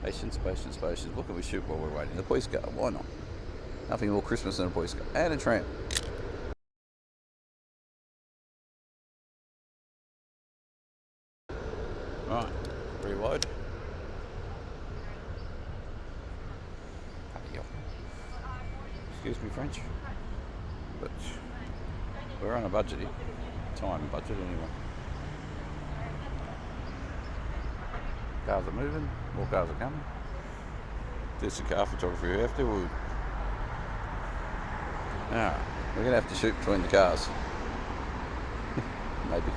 Patience. What can we shoot while we're waiting? The police car, why not? Nothing more Christmas than a police car. And a tram. Right, reload. Excuse me, French. But we're on a budget here. Time budget anyway. Cars are moving, more cars are coming. Do some car photography if we have to. We're going to have to shoot between the cars. Maybe.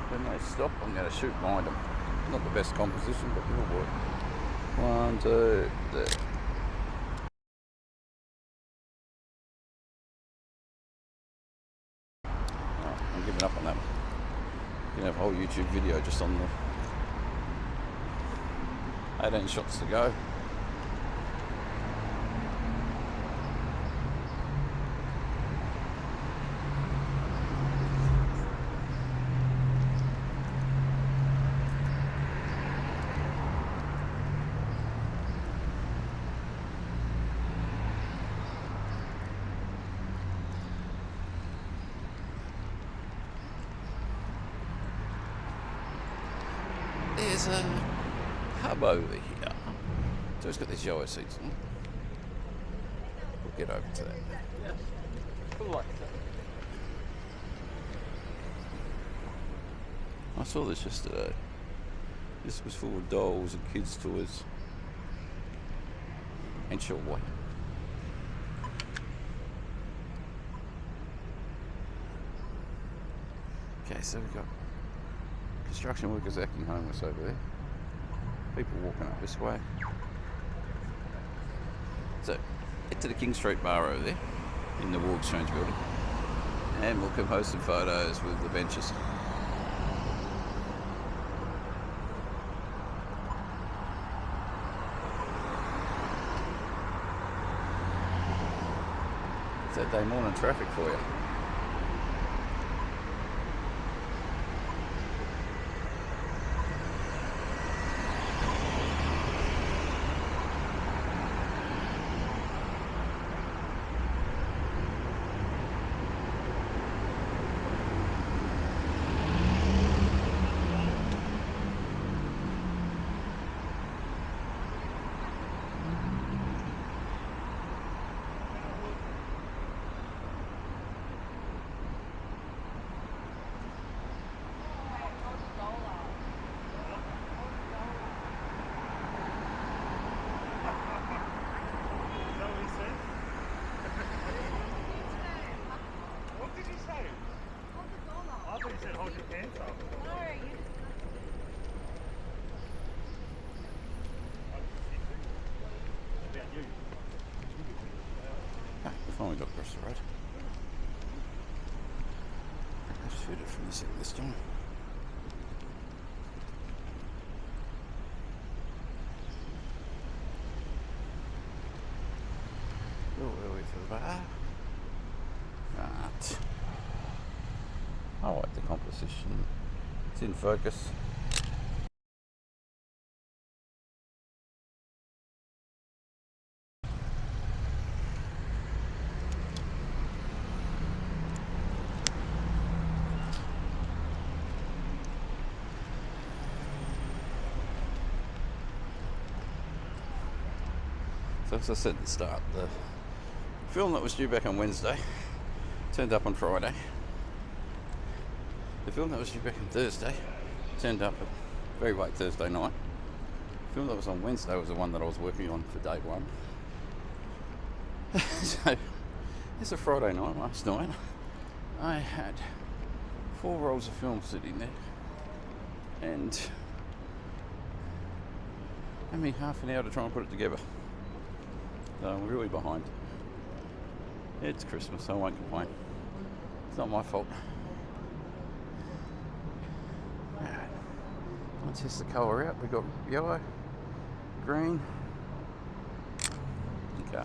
When they stop, I'm going to shoot behind them. Not the best composition, but it'll work. 1, 2, there. I'm giving up on that one. You can have a whole YouTube video just on the 18 shots to go. there's a hub over here. So it's got these yellow seats on. We'll get over to that. I saw this yesterday. This was full of dolls and kids' toys. And sure why. Okay, so we've got construction workers acting homeless over there. People walking up this way. So, get to the King Street bar over there in the War Exchange building. And we'll compose some photos with the benches. Saturday morning traffic for you. Finally got across the road. I just heard it from this end this time. A little early for the bar. Right. I like the composition. It's in focus. So as I said at the start, the film that was due back on Wednesday turned up on Friday. The film that was due back on Thursday turned up at very late Thursday night. The film that was on Wednesday was the one that I was working on for day one. So it's a Friday night last night. I had 4 rolls of film sitting there and had me half an hour to try and put it together. So I'm really behind. It's Christmas, I won't complain. It's not my fault. Alright, let's test the colour out. We've got yellow, green, okay.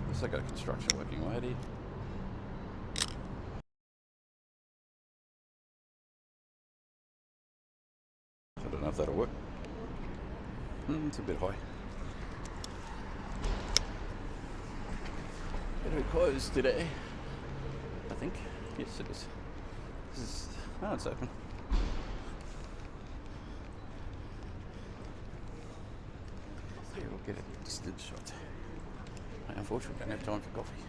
Looks like a construction working lady. I don't know if that'll work. It's a bit high. It'll be closed today, I think. Yes, it is. This is, oh, it's open. Here, we'll get a distance shot. I unfortunately don't have time for coffee.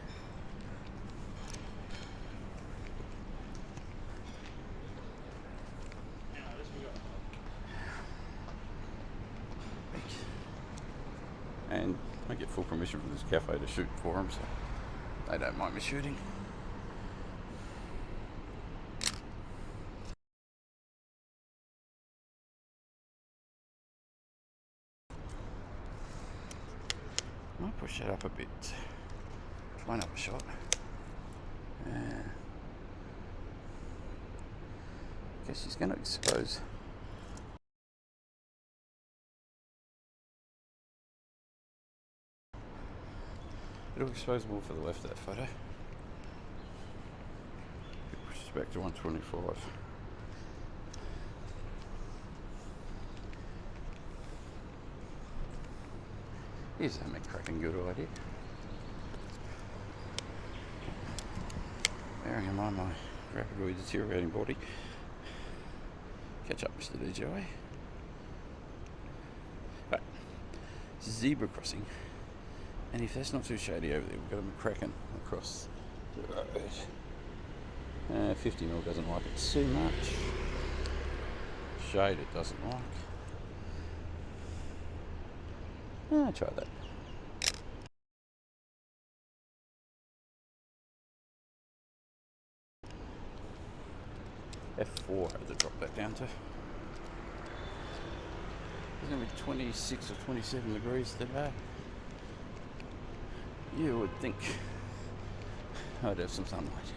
And I get full permission from this cafe to shoot for them, so they don't mind me shooting. I might push that up a bit. Line up a shot. Guess she's going to expose. It'll expose more for the left of that photo. It pushes back to 125. Here's a cracking good idea. bearing in mind my rapidly deteriorating body. Catch up, Mr. DJI. Right, zebra crossing, and if that's not too shady over there, we've got a McCracken across the road. 50mm doesn't like it too much. Shade it doesn't like. Try that. F4 I had to drop that down to. It's going to be 26 or 27 degrees today. You would think I'd have some sunlight.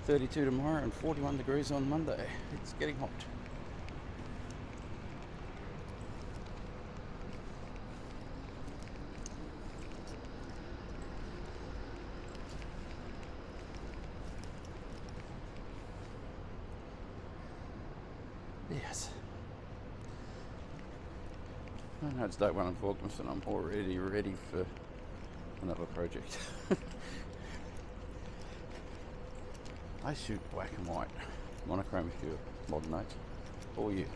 32 tomorrow and 41 degrees on Monday. It's getting hot. Yes. I know it's day one of Vlogmas and I'm already ready for another project. I shoot black and white, monochrome if you're modern age, or you.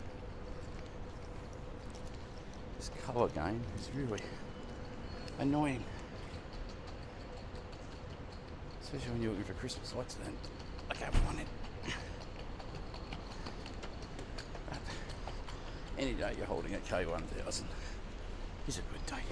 This colour game is really annoying. Especially when you're looking for Christmas lights and I can't find it. Any day you're holding a K1000 is a good day.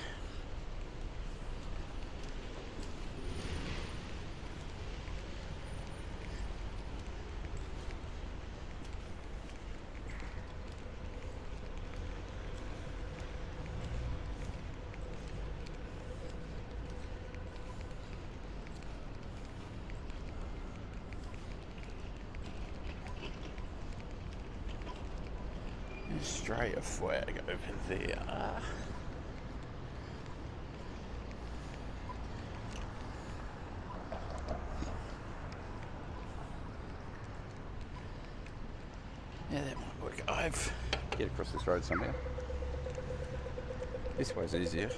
Australia flag over there. Yeah, that might work. I've get across this road somehow. This way's easier.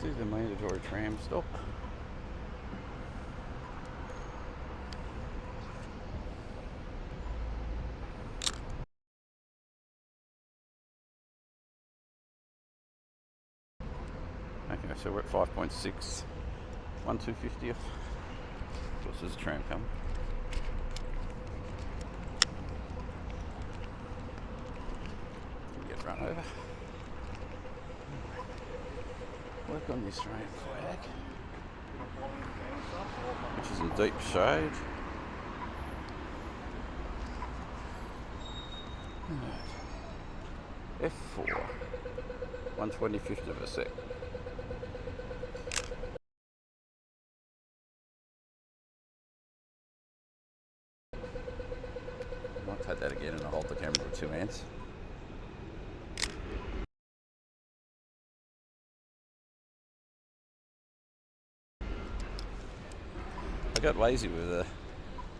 Do the mandatory tram stop. Okay, so we're at 5.6, 1/250th. Of course, there's a tram coming. Get run over. Work on the Australian flag, which is in deep shade. F4, 1/25th of a sec. I'll take that again and I'll hold the camera with 2 hands. I got lazy with a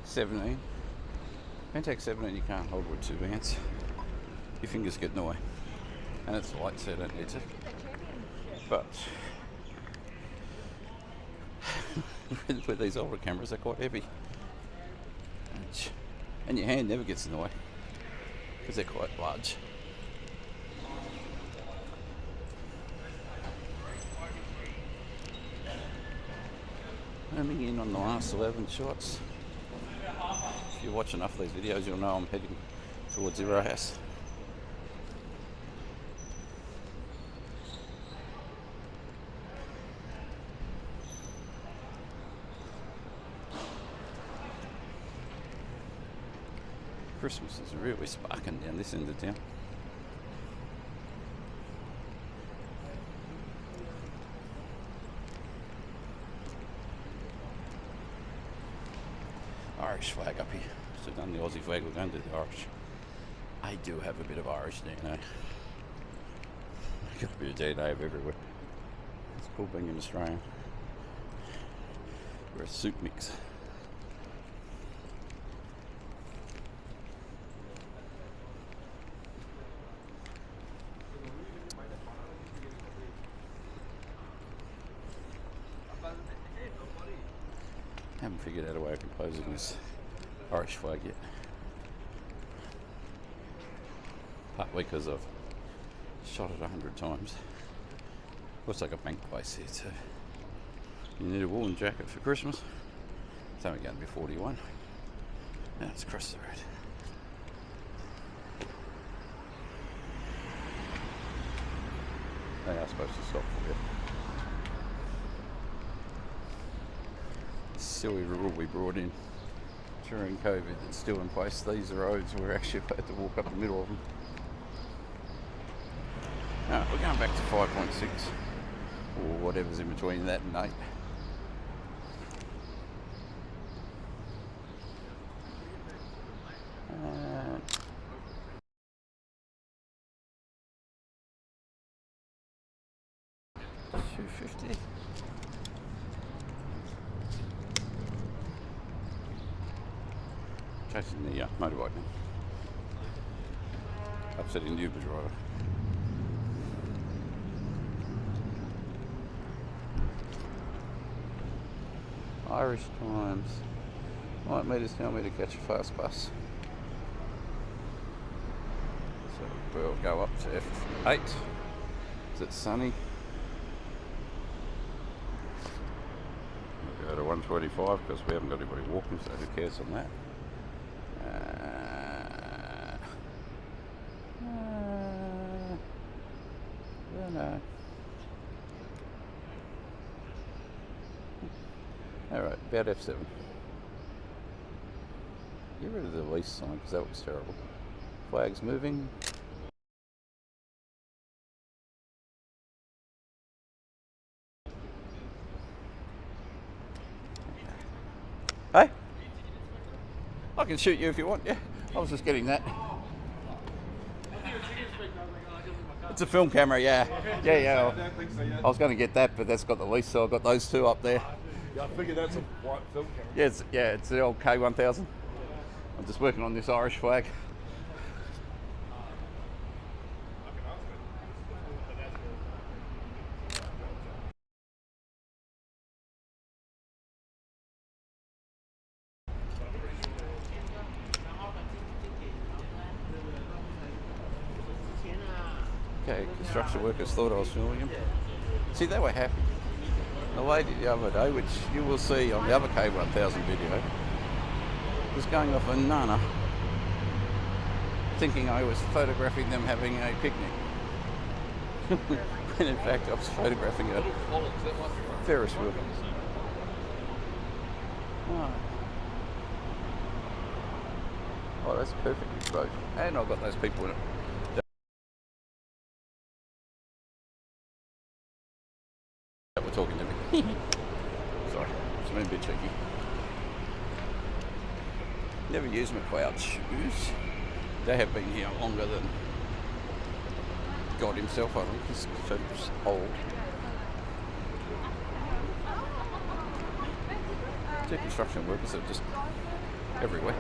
17. Pentax 17 you can't hold with 2 hands. Your fingers get in the way. And it's light so I don't need to. But with these older cameras they're quite heavy. And your hand never gets in the way because they're quite large. Homing in on the last 11 shots. If you watch enough of these videos you'll know I'm heading towards Zero House. Christmas is really sparking down this end of town. Irish flag up here. So done the Aussie flag, we're going to the Irish. I do have a bit of Irish DNA. I've got a bit of DNA of everywhere. It's cool being an Australian. We're a soup mix. Haven't figured out a way of composing this Irish flag yet. Partly because I've shot it 100 times. Looks like a bank base here too. You need a woolen jacket for Christmas. It's only going to be 41. Now it's across the road. They are supposed to stop for you. Silly rule we brought in during COVID that's still in place. These roads we're actually allowed to walk up the middle of them. No, we're going back to 5.6 or whatever's in between that and 8. $2.50. Chasing the motorbike now. Upsetting the Uber driver. Irish Times. Light meters tell me to catch a fast bus. So we'll go up to F8. Is it sunny? We'll go to 125 because we haven't got anybody walking, so who cares on that? No. Alright, about F7. Get rid of the lease sign because that looks terrible. Flags moving. Hey? I can shoot you if you want, yeah. I was just getting that. It's a film camera, yeah. Yeah. I don't think so, yeah. I was going to get that, but that's got the lease, so I've got those two up there. Yeah, I figured that's a white film camera. Yeah, it's the old K1000. I'm just working on this Irish flag. Okay, construction workers thought I was filming them. See, they were happy. The lady the other day, which you will see on the other K1000 video, was going off a nana, thinking I was photographing them having a picnic. When in fact I was photographing a Ferris wheel. Oh, that's perfectly exposed. And I've got those people in it. That were talking to me. Sorry, it's been a bit cheeky. Never used McLeod shoes. They have been here longer than God himself, I think. He's so old. Two construction workers are just everywhere.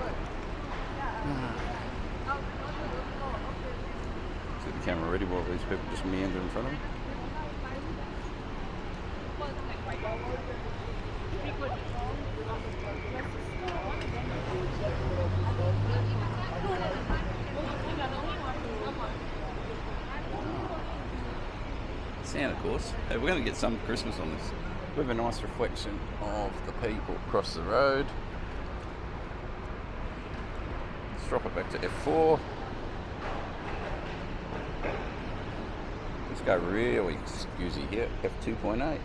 See the camera ready while these people just meander in front of me. Santa Claus. Hey, we're going to get some Christmas on this. We have a nice reflection of the people across the road. Let's drop it back to F4. Let's go really scusi here, F2.8.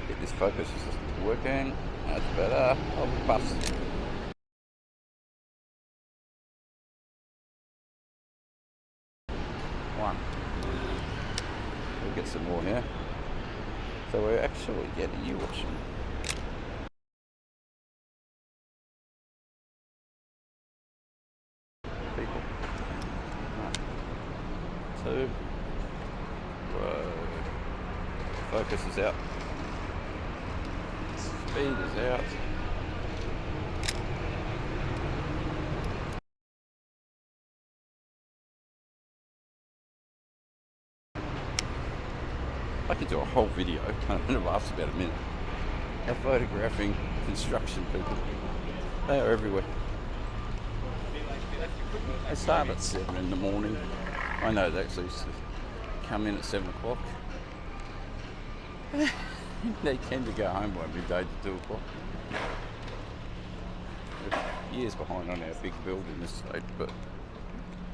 Get this focus system working. That's better. Oh, bust. One. We'll get some more here. So we're actually getting you watching. People. Right. Two. Whoa. Focus is out. speed is out. I could do a whole video, and it lasts about a minute, of photographing construction people. They are everywhere. They start at 7 in the morning. I know they actually used to come in at 7 o'clock. They tend to go home by midday to 2 o'clock. We're years behind on our big build in this state, but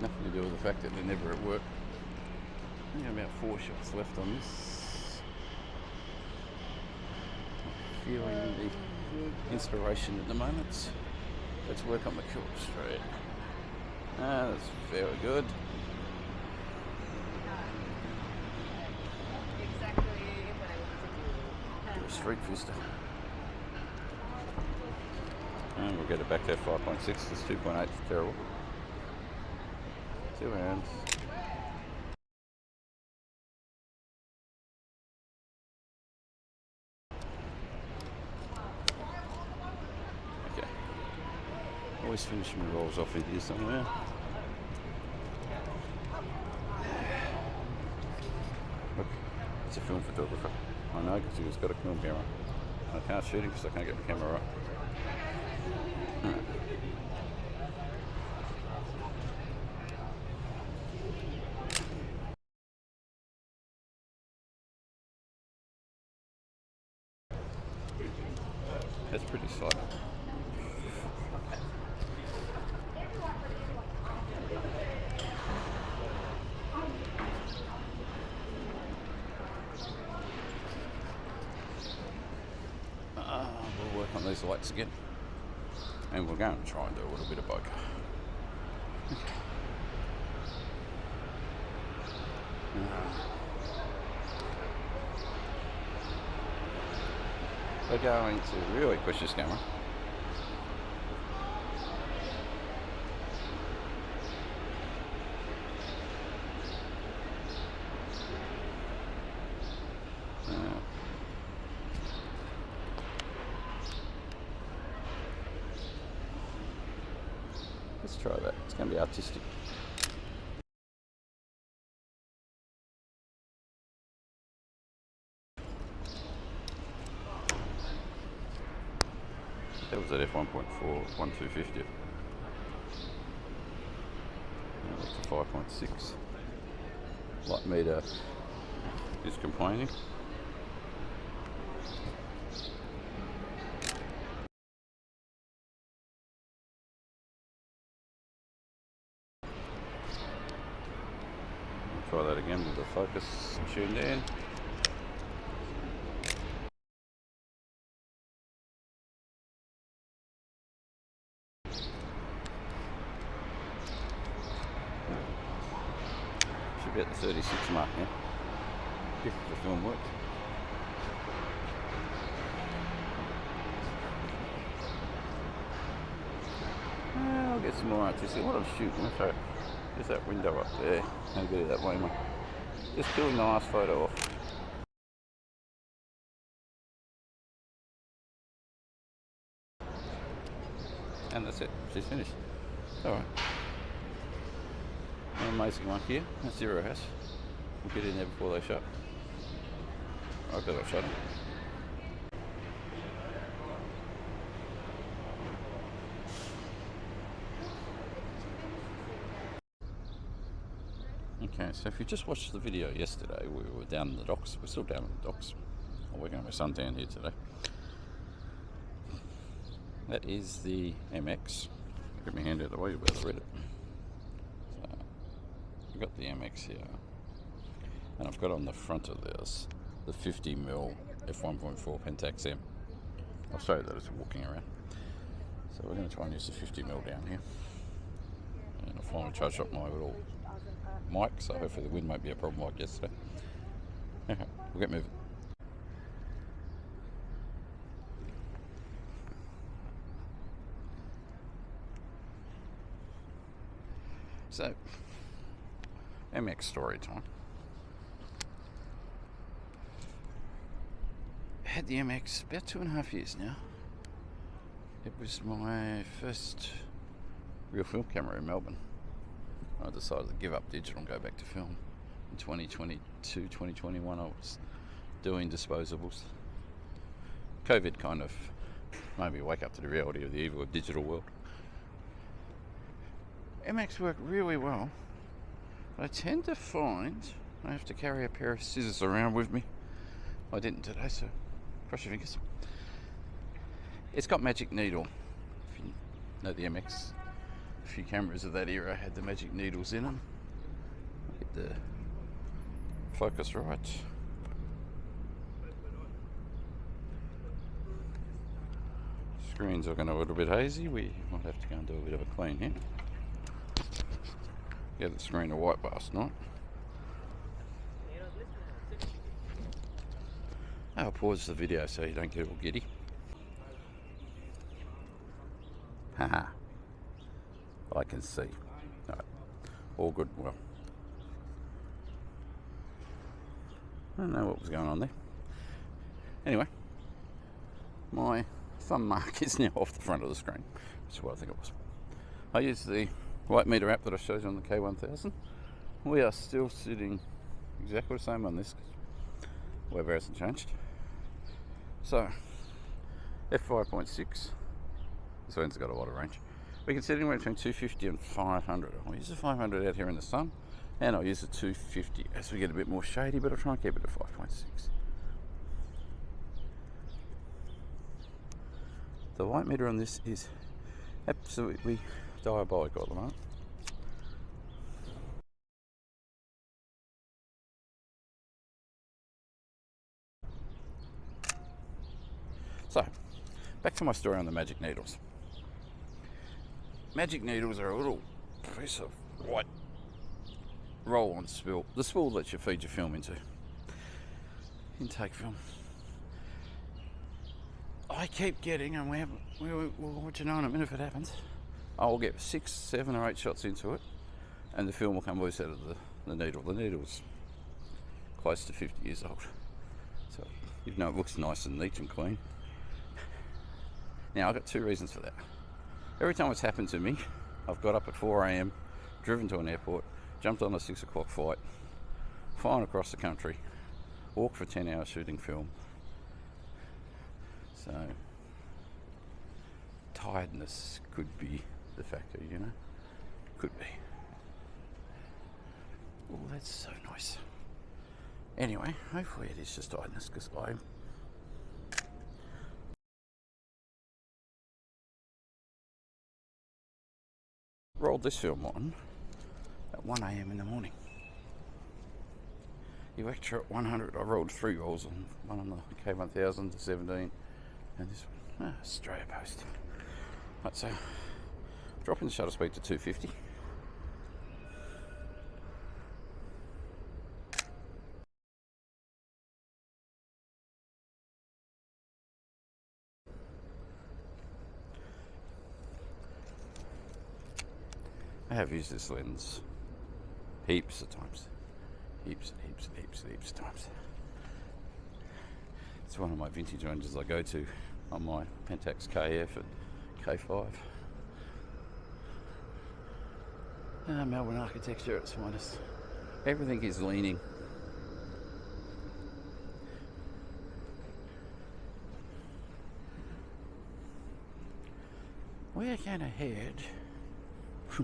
nothing to do with the fact that they're never at work. I think about 4 shots left on this. Feeling the inspiration at the moment. Let's work on the kill straight. Ah, that's very good. Do a street vista. And we'll get it back to 5.6. It's 2.8. It's terrible. 2 hands. Okay. Always finish my rolls off in here somewhere. Look, it's a film photographer. I know because he's got a film camera. I can't shoot him because I can't get the camera right. That's pretty slight. We'll work on these lights again, and we're going to try and do a little bit of bokeh. We're going to really push this camera. Let's try that. It's going to be artistic. That was at f1.4, 1250. Now that's to 5.6. Light meter is complaining. Try that again with the focus tuned in. Should be at the 36 mark now, if the film works. I'll get some more artistic. What I'm shooting, so there's that window up there. I'll get it that way, mate. Just killing the last photo off. And that's it. She's finished. Alright. An amazing one here. That's Zero House. We'll get in there before they shut. I bet I'll shut them. Okay, so if you just watched the video yesterday, we were down in the docks. We're still down in the docks. I'm working on my son down here today. That is the MX. Get my hand out of the way, you'll be able to read it. So, I've got the MX here. And I've got on the front of this the 50mm f1.4 Pentax M. I'll show you that as we're walking around. So we're going to try and use the 50mm down here. And I'll finally charge up my little mic, so hopefully the wind won't be a problem like yesterday. Okay, we'll get moving. So, MX story time. had the MX about 2.5 years now. It was my first real film camera in Melbourne. I decided to give up digital and go back to film. In 2022, 2021 I was doing disposables. COVID kind of made me wake up to the reality of the evil of digital world. MX worked really well. I tend to find I have to carry a pair of scissors around with me. I didn't today, so cross your fingers. It's got magic needle. If you know the MX, a few cameras of that era had the magic needles in them. Get the focus right. Screen's looking a little bit hazy. We might have to go and do a bit of a clean here. Gave the screen a wipe last night. I'll pause the video so you don't get all giddy. Haha. I can see. Right. All good. Well, I don't know what was going on there. Anyway, my thumb mark is now off the front of the screen, which is what I think it was. I use the light meter app that I showed you on the K1000. We are still sitting exactly the same on this. Weather hasn't changed. So, f5.6. This one's got a lot of range. We can set anywhere between 250 and 500. I'll use the 500 out here in the sun, and I'll use the 250 as we get a bit more shady, but I'll try and keep it at 5.6. The light meter on this is absolutely diabolical at the moment. So, back to my story on the magic needles. Magic needles are a little piece of white roll-on spool. The spool that you feed your film into. Intake film. I keep getting, and we'll let you know in a minute if it happens, I'll get 6, 7 or 8 shots into it, and the film will come loose out of the needle. The needle's close to 50 years old. So, even though it looks nice and neat and clean. Now, I've got 2 reasons for that. Every time it's happened to me, I've got up at 4 AM, driven to an airport, jumped on a 6 o'clock flight, flown across the country, walked for 10 hours shooting film. So, tiredness could be the factor, you know? Could be. Oh, that's so nice. Anyway, hopefully it is just tiredness, because I rolled this film on at 1 AM in the morning. Electra at 100, I rolled 3 rolls on, one on the K1000, the 17, and this one, Australia Post. Right, so dropping the shutter speed to 250. I have used this lens heaps of times. Heaps of times. It's one of my vintage ranges I go to on my Pentax KF and K5. Melbourne architecture at its finest. Everything is leaning. We're going to head,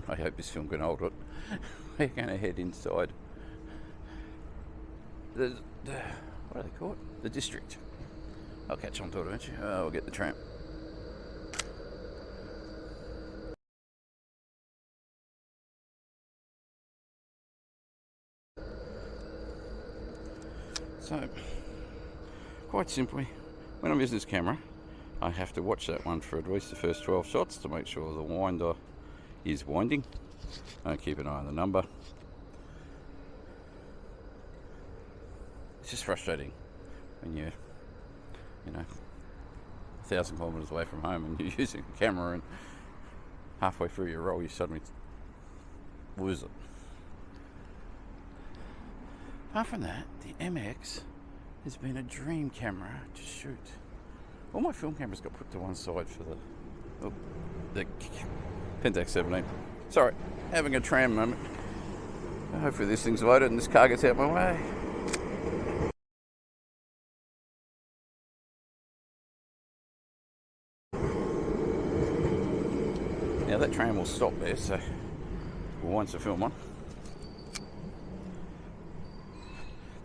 I hope this film can hold it, we're going to head inside the what do they call it? The district. I'll catch on to it eventually. I'll get the tram. So, quite simply, when I'm using this camera, I have to watch that one for at least the first 12 shots to make sure the winder is winding. I keep an eye on the number. It's just frustrating when you're, 1,000 kilometres away from home and you're using a camera and halfway through your roll you suddenly lose it. Apart from that, the MX has been a dream camera to shoot. All my film cameras got put to one side for the Pentax 17. Sorry, having a tram moment. Hopefully this thing's loaded and this car gets out of my way. Now that tram will stop there, so we'll wind the film on.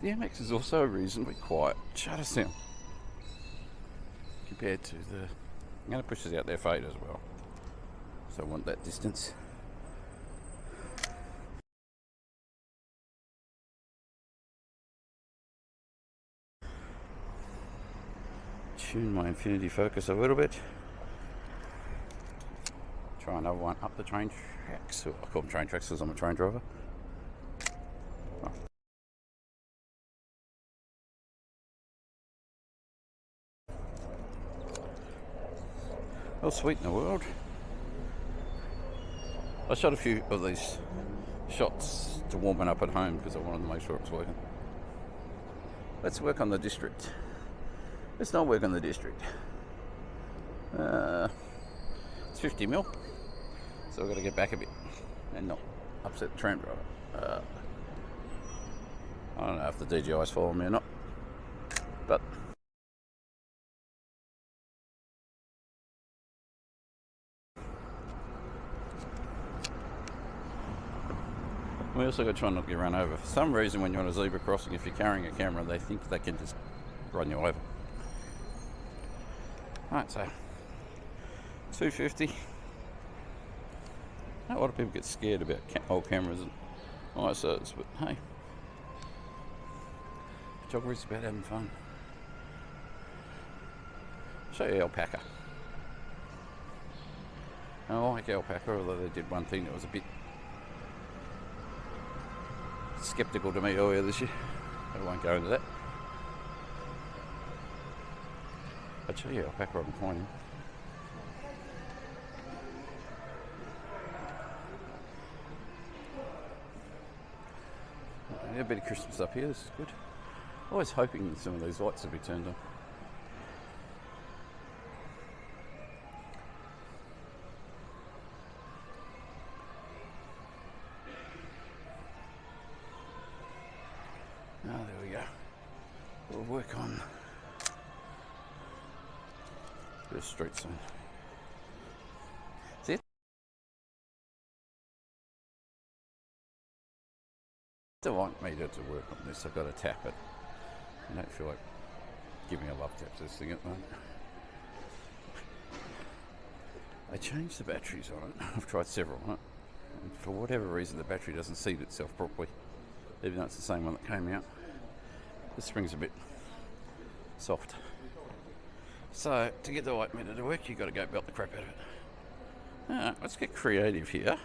The MX is also reasonably quiet shutter sound compared to the... I'm going to push this out there fade as well, so I want that distance. Tune my infinity focus a little bit. Try another one up the train tracks. I call them train tracks because I'm a train driver. Oh. Well, sweet in the world. I shot a few of these shots to warm it up at home because I wanted to make sure it was working. Let's work on the district. Let's not work on the district. It's 50mm, so we've got to get back a bit and not upset the tram driver. I don't know if the DJI's following me or not, but we also got to try not get run over. For some reason, when you're on a zebra crossing, if you're carrying a camera, they think they can just run you over. Right, so 250. A lot of people get scared about old cameras and ISOs, but hey, photography's about having fun. I'll show you alpaca. I like alpaca, although they did one thing that was a bit skeptical to me earlier this year. I won't go into that. I'll show you alpaca I'm pointing. Yeah, a bit of Christmas up here, this is good. Always hoping some of these lights will be turned on. Oh, there we go. We'll work on the street sign. See it? They want me to work on this. I've got to tap it. I don't feel like giving a love tap to this thing at the moment. I changed the batteries on it. I've tried several on it. And for whatever reason, the battery doesn't seat itself properly. Even though it's the same one that came out. The spring's a bit soft. So, to get the light meter to work, you've got to go belt the crap out of it. Alright, let's get creative here.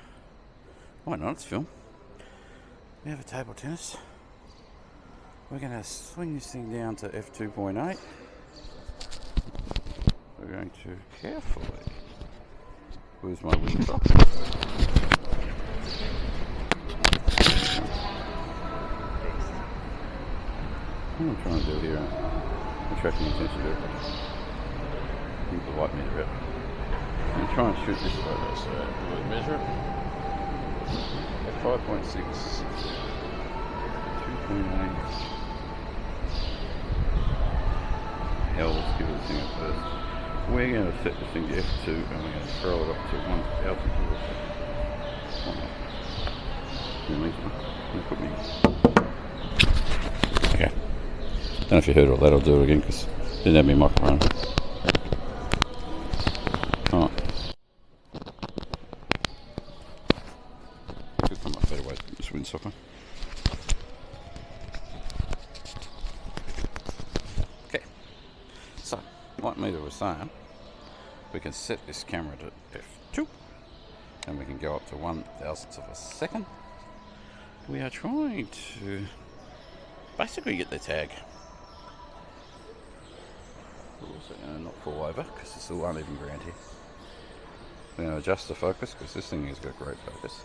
Why not? It's film. We have a table tennis. We're going to swing this thing down to f2.8. We're going to carefully... Where's my whisper? What am I trying to do here? Attracting attention to it. Keep the light meter up. I'm trying to shoot this photo, so we'll measure it. At 5.6, 2.8. Hell, let's give it a thing at first. We're going to set this thing to F2 and we're going to throw it up to 1,000 towards. Okay. Don't know if you heard all that, I'll do it again because I didn't have my microphone. Alright. Could come up better way to put this windsock on. Okay. So, like Mita was saying, we can set this camera to f2 and we can go up to 1,000th of a second. We are trying to basically get the tag. We're also going to not fall over because it's all uneven ground here. We're going to adjust the focus because this thing has got great focus.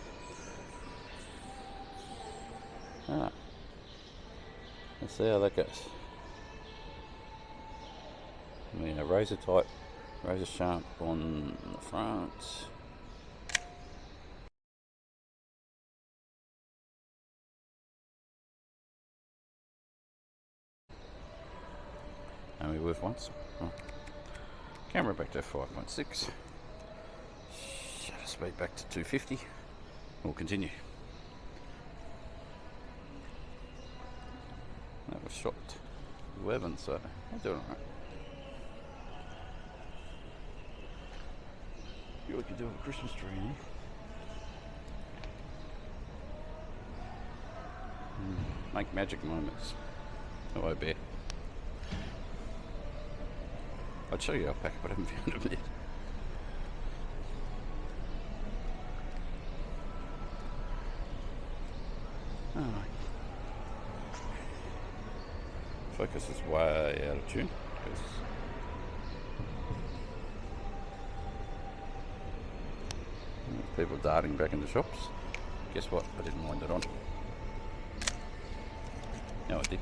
Alright, let's see how that goes. Yeah, razor type, razor sharp on the front. Only worth once. Oh. Camera back to 5.6. Shutter speed back to 250. We'll continue. That was shot 11, so I'm doing alright. You could do a Christmas tree in here. Make magic moments. Oh, I bet. I'd show you alpaca, but I haven't found them yet. Oh. Focus is way out of tune. People darting back into shops. Guess what? I didn't wind it on. No, I did.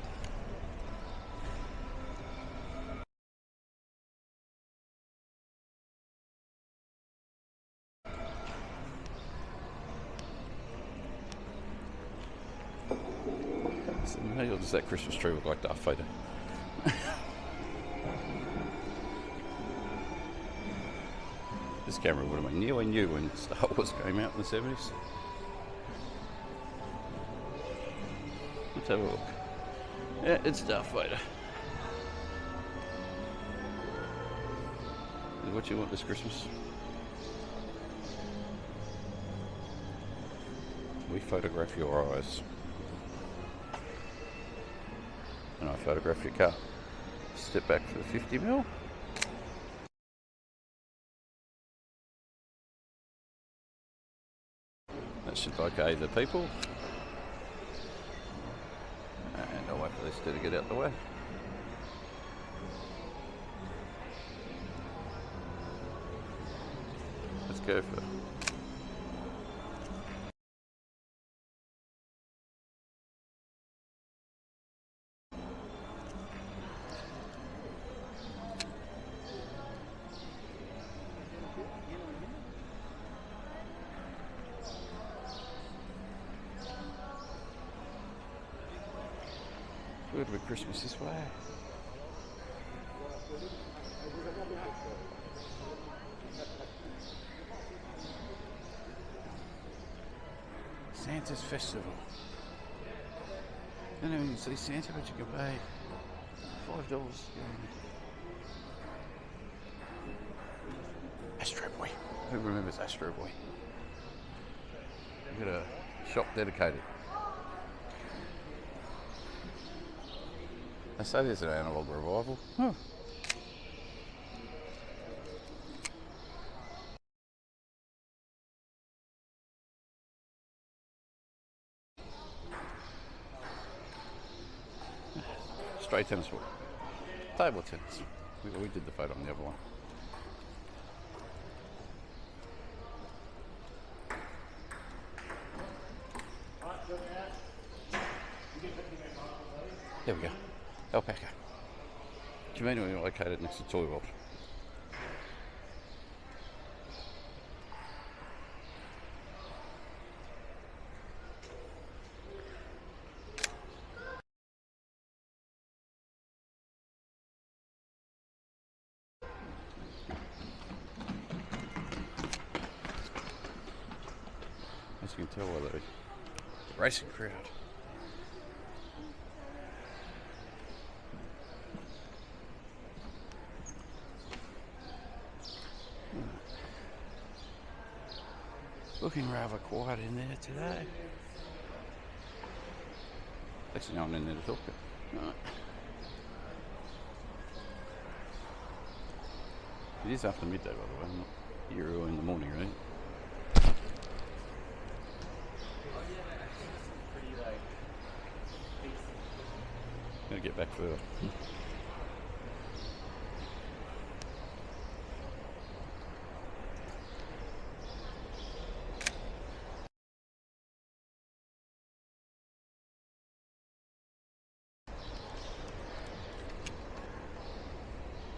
So how does that Christmas tree look like Darth Vader? This camera would have been nearly new when Star Wars came out in the 70s. Let's have a look. Yeah, it's Darth Vader. Is what you want this Christmas? We photograph your eyes. And I photograph your car. Step back for the 50mm. That should okay the people. And I'll wait for these two to get out the way. Let's go for good with Christmas this way. Santa's Festival. I don't know when you see Santa, but you can pay $5. Astro Boy. Who remembers Astro Boy? We've got a shop dedicated. I say there's an analogue revival. Huh. Straight tennis ball. Table tennis. We did the photo on the other one. There we go. Alpaca. Conveniently located next to Toy World. As you can tell by the racing crowd. Looking rather quiet in there today. Actually, no one in there to talk to. Right. It is after midday, by the way, not here early in the morning, right? Gotta get back further.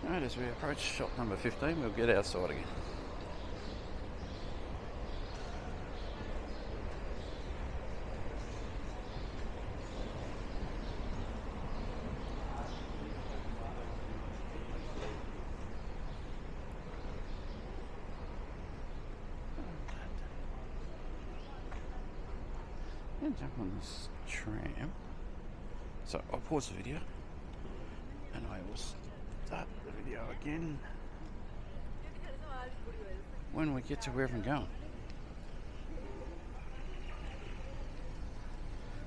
Right, as we approach shop number 15, we'll get outside again. And jump on this tram. So I'll pause the video and I will start the video again when we get to wherever I'm going.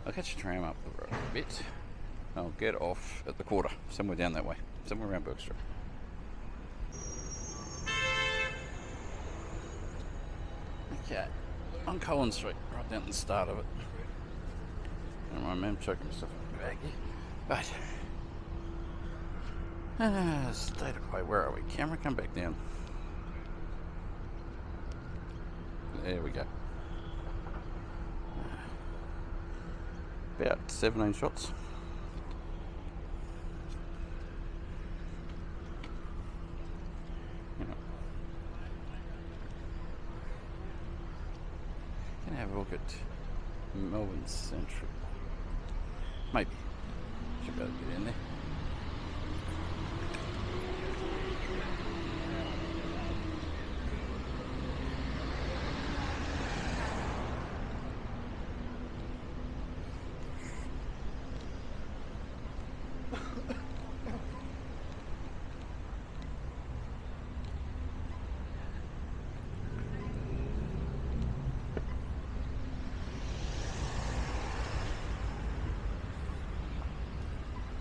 I'll catch a tram up the road a bit. I'll get off at the quarter, somewhere down that way, somewhere around Burke Street. Okay, on Collins Street, right down at the start of it. And my man choking myself in the bag here. But state of play, where are we? Camera, come back down. There we go. About 17 shots. Can have a look at Melbourne Central. Maybe. Should be able to get in there.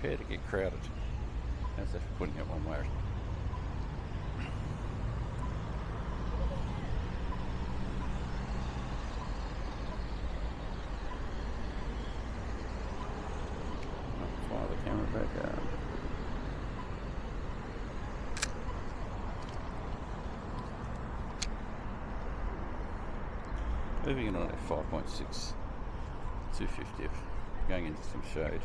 Prepare to get crowded, as if putting it one way. I'll fire the camera back up. Moving it on at 5.6, 250, going into some shade.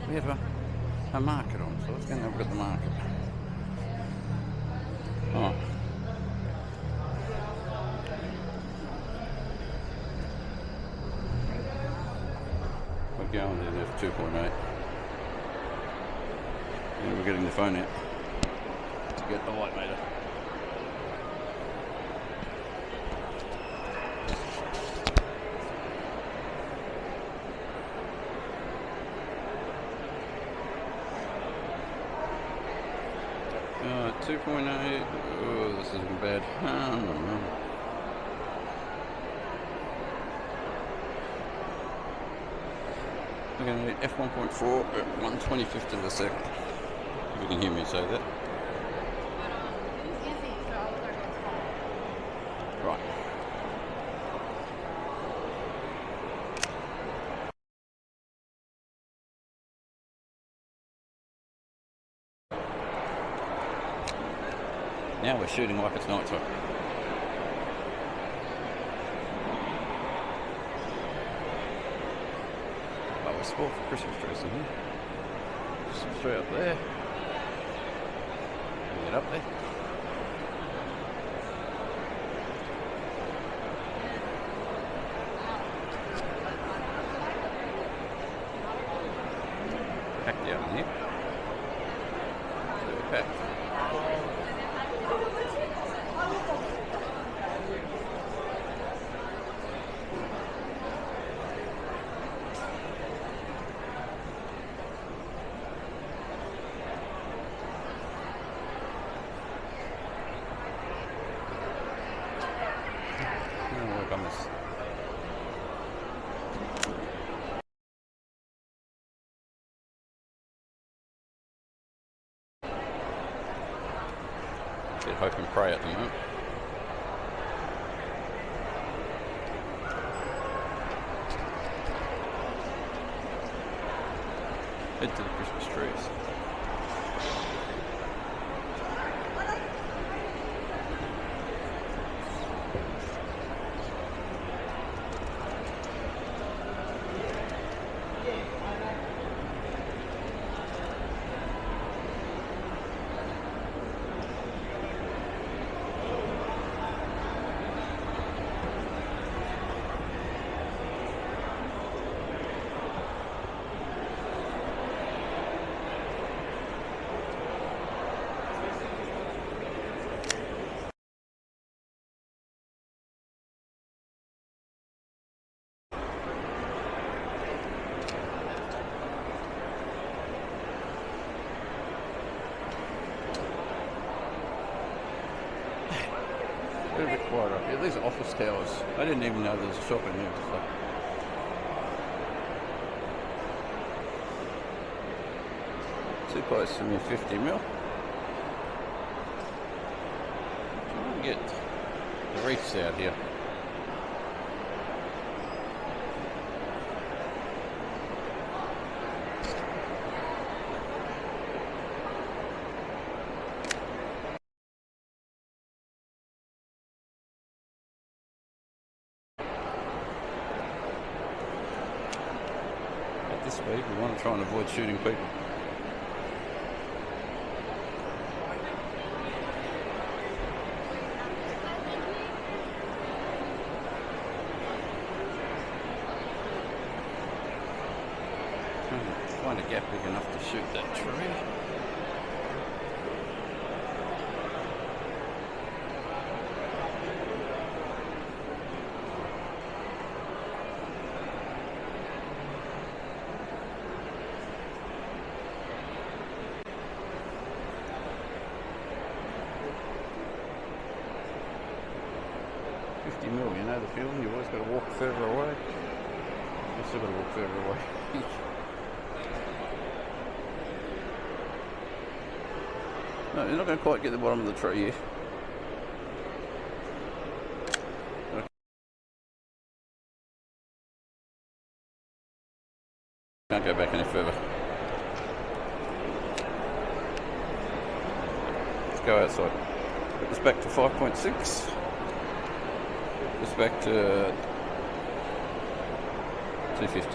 We have a market on, so let's go and have a look at the market. Oh. We're going there for 2.8. And we're getting the phone out to get the light meter. Uh, 2.8. Oh, this isn't bad. We're going to need f1.4 at 1/25th of a second. If you can hear me say that. Right. Now we're shooting like it's night time. Oh, we're spoiled for Christmas trees in here. Christmas tree up there. Get up there. Packed down here. So we're packed. Look on this. Bit hope and pray at the moment. Head to the Christmas trees. A bit quiet up here. These are office towers. I didn't even know there was a shop in here. So. Too close to me, 50 mil. Try and get the reefs out here. This speed, we want to try and avoid shooting people. Trying to find a gap big enough to shoot that tree. You know the feeling, you've always got to walk further away. You've still got to walk further away. No, you're not going to quite get the bottom of the tree here. Can't go back any further. Let's go outside. Put this back to 5.6. It's back to 250.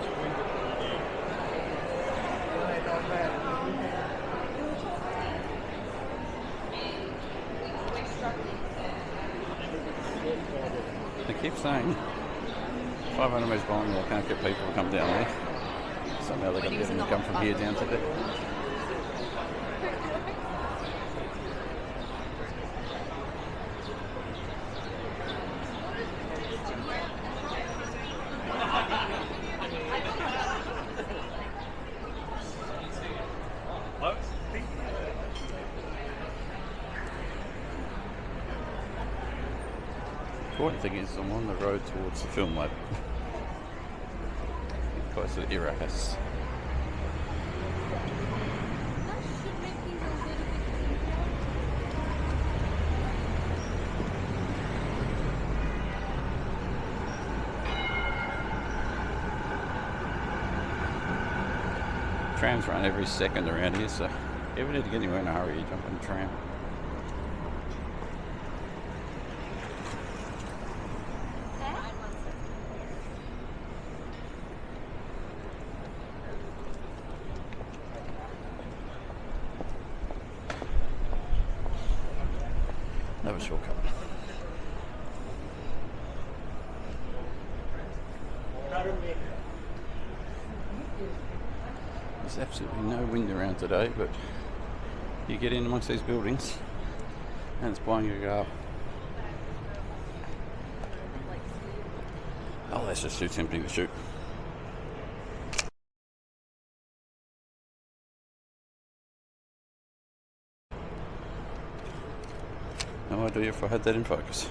They keep saying 500 metres behind me, I can't get people to come down there. Somehow they got to get them to come from here down to there. The important thing is I'm on the road towards the film lab. Close to the Era House. Trams run every second around here, so if you ever need to get anywhere in a hurry, you jump on the tram. have a shortcut. There's absolutely no wind around today, but you get in amongst these buildings and it's blowing your gale. Oh, that's just too tempting to shoot. No idea if I had that in focus.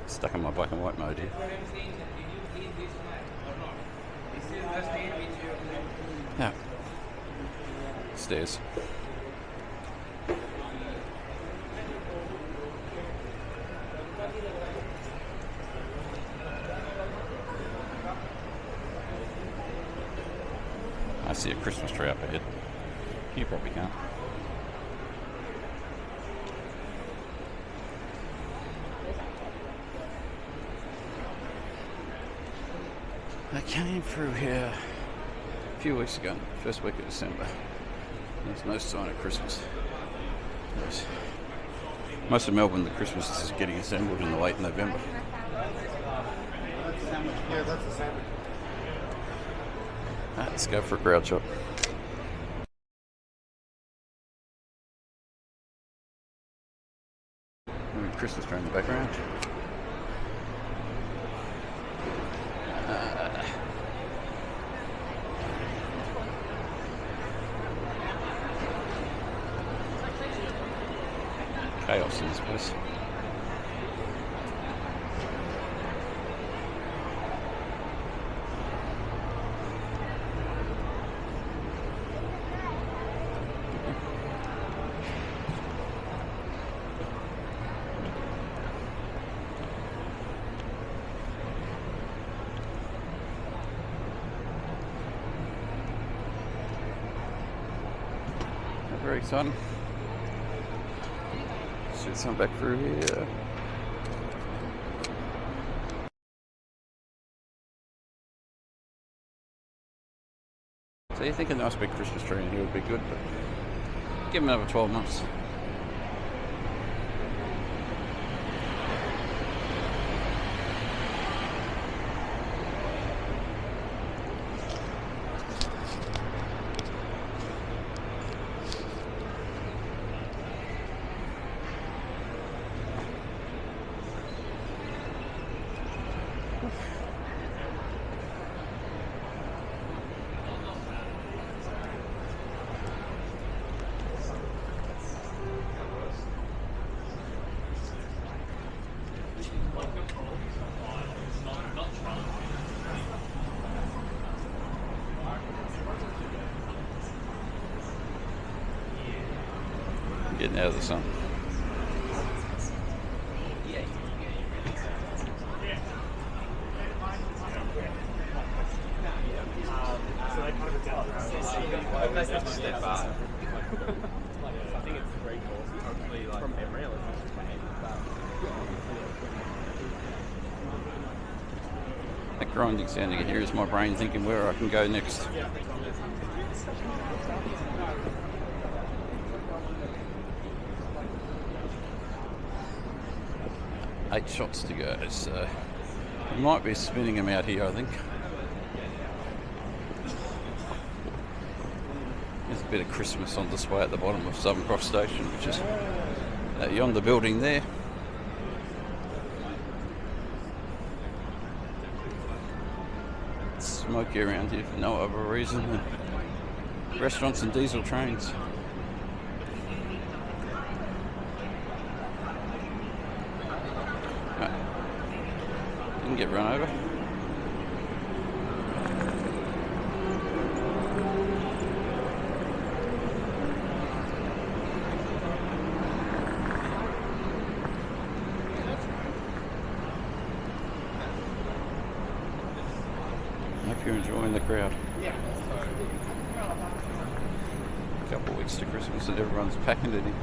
Stuck in my black and white mode here. Yeah. Stairs. I see a Christmas tree up ahead. You probably can't. I came through here a few weeks ago, first week of December. There's no sign of Christmas. Most of Melbourne, the Christmas is getting assembled in the late November. Yeah, that's the same. Let's go for a crowd shot. Christmas tree in the background. Chaos in this place. Very exciting. Shoot some back through here. So you think a nice big Christmas tree in here would be good, but give them another 12 months. Getting out of the sun. That grinding sound you can hear is my brain thinking where I can go next. 8 shots to go, so we might be spinning them out here, I think. There's a bit of Christmas on display at the bottom of Southern Cross Station, which is yonder building there. It's smoky around here for no other reason than restaurants and diesel trains. Didn't get run over. Hope you're enjoying the crowd. A couple of weeks to Christmas and everyone's packing it in.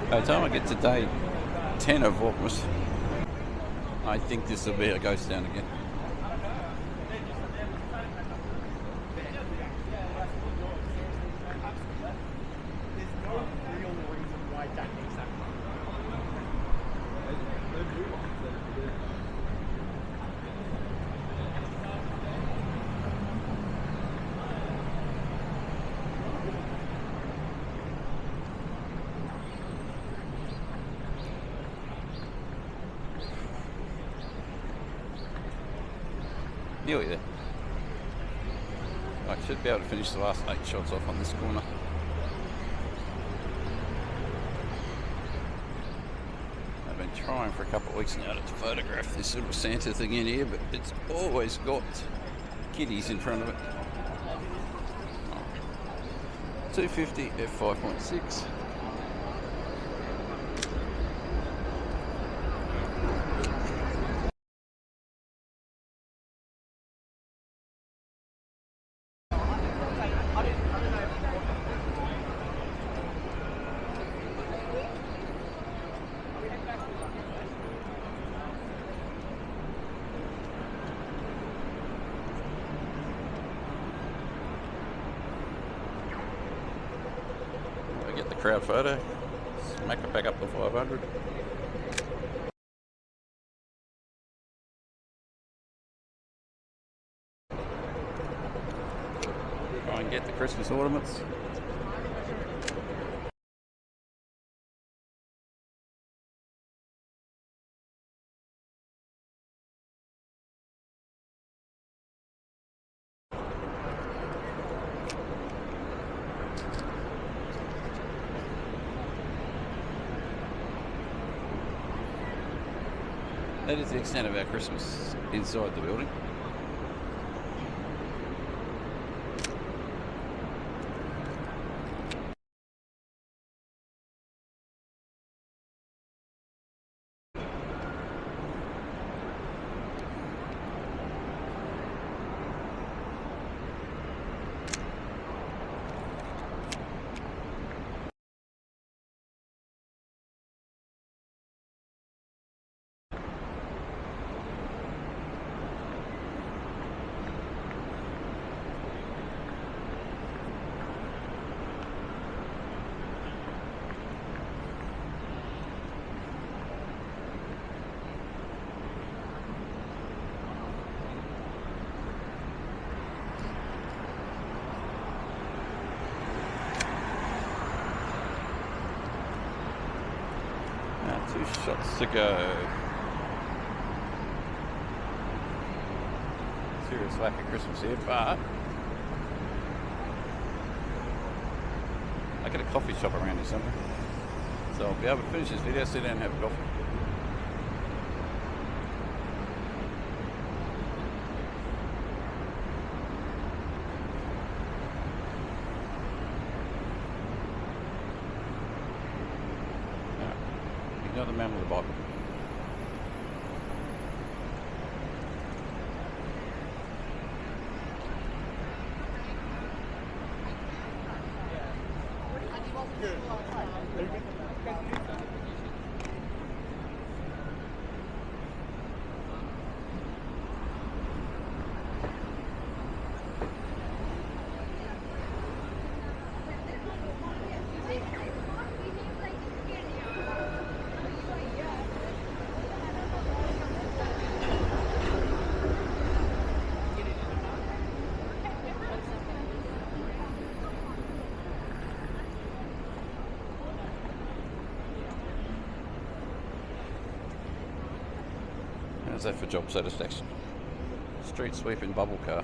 By the time I get to day 10 of Vlogmas, I think this will be a ghost town again. Nearly there. I should be able to finish the last 8 shots off on this corner. I've been trying for a couple of weeks now to photograph this little Santa thing in here, but it's always got kiddies in front of it. 250 f5.6. Get the crowd photo, smack it back up to 500. Try and get the Christmas ornaments. That is the extent of our Christmas inside the building. Now 2 shots to go. Serious lack of Christmas here, but I get a coffee shop around here somewhere, so I'll be able to finish this video, sit down and have a coffee. Ignore the man with the Bible. How's that for job satisfaction? Street sweeping bubble car.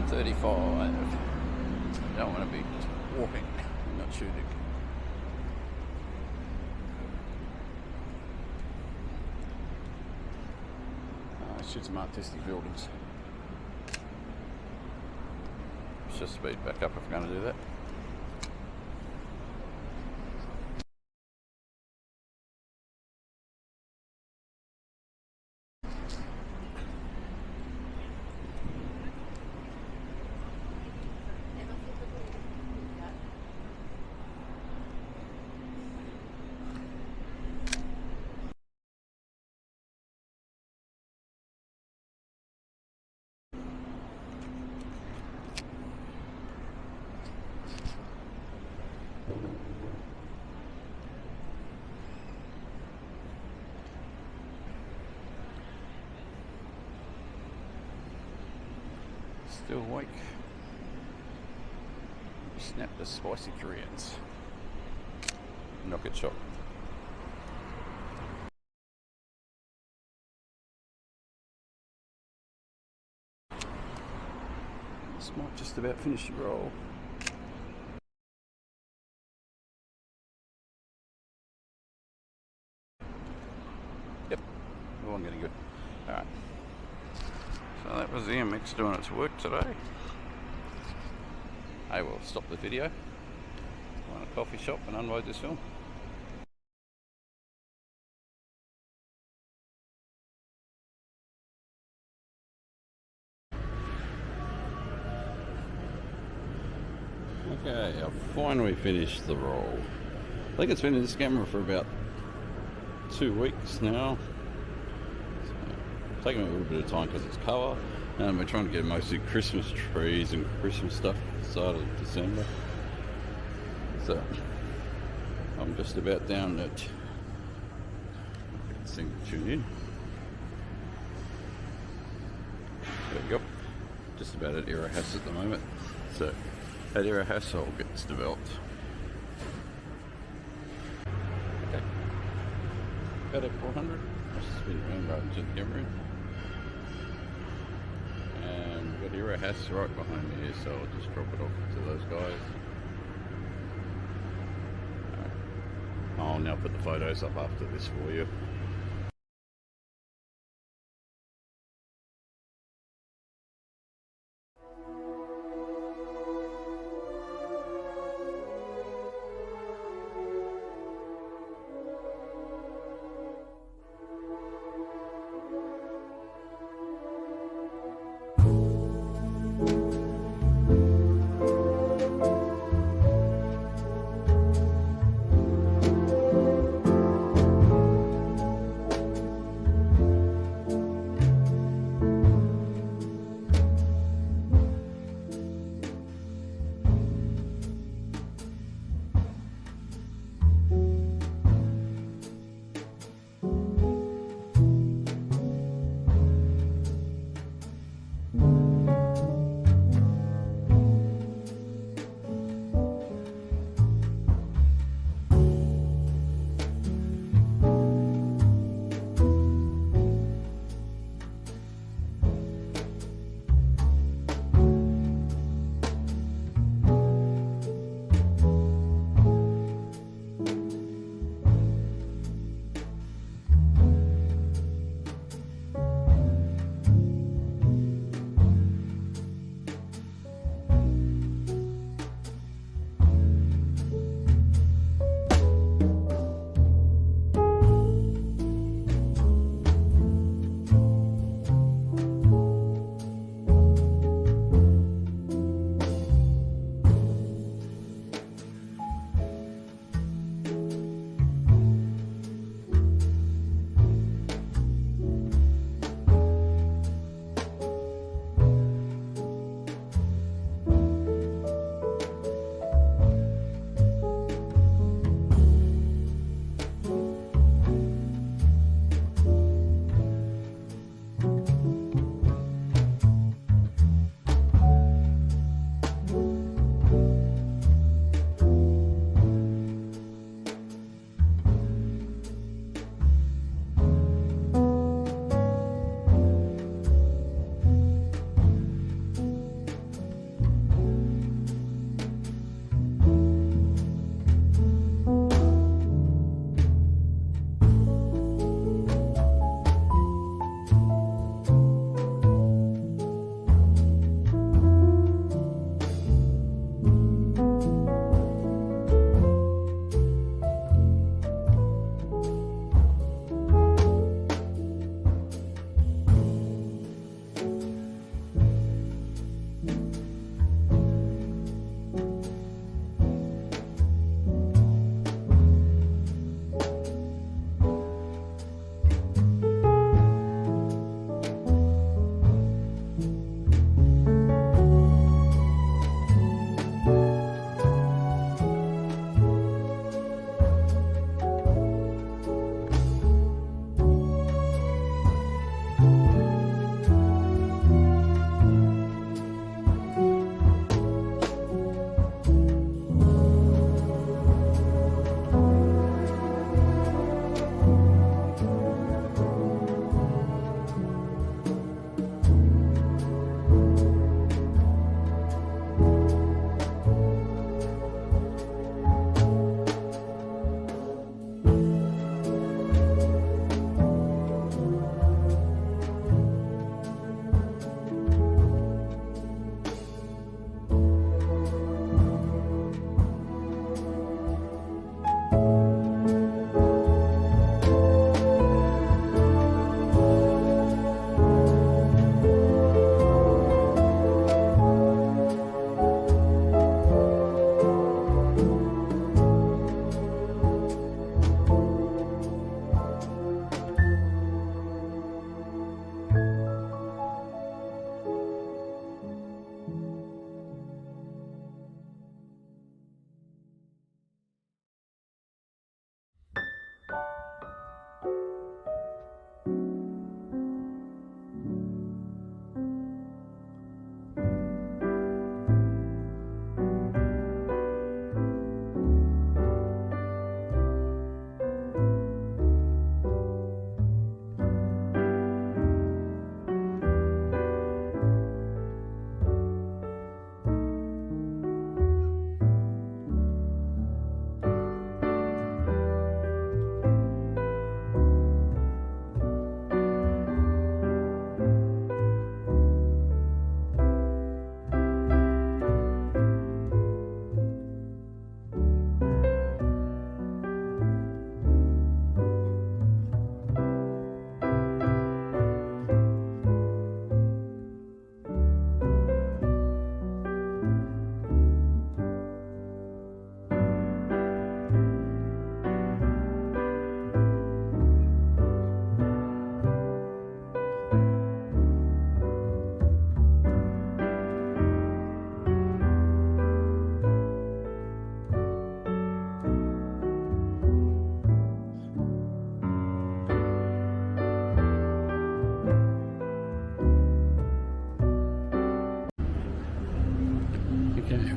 1:35. Don't want to be just walking, not shooting. Shoot some artistic buildings. Let's just speed back up if we're going to do that. Still awake. Snap the spicy Koreans. Rocket shot. This might just about finish the roll. Yep, all I'm getting good. Alright. So that was the MX doing its work today. I will stop the video, go in a coffee shop and unload this film. Okay, I've finally finished the roll. I think it's been in this camera for about 2 weeks now. Taking a little bit of time because it's colour, and we're trying to get mostly Christmas trees and Christmas stuff start of December. So I'm just about down at tune in. There we go. Just about at Era House at the moment. So at Era House I'll get this developed. Okay. About at 400. I'll just spin around rather than the camera in. And we've got Era House right behind me here, so I'll just drop it off to those guys. Alright. I'll now put the photos up after this for you.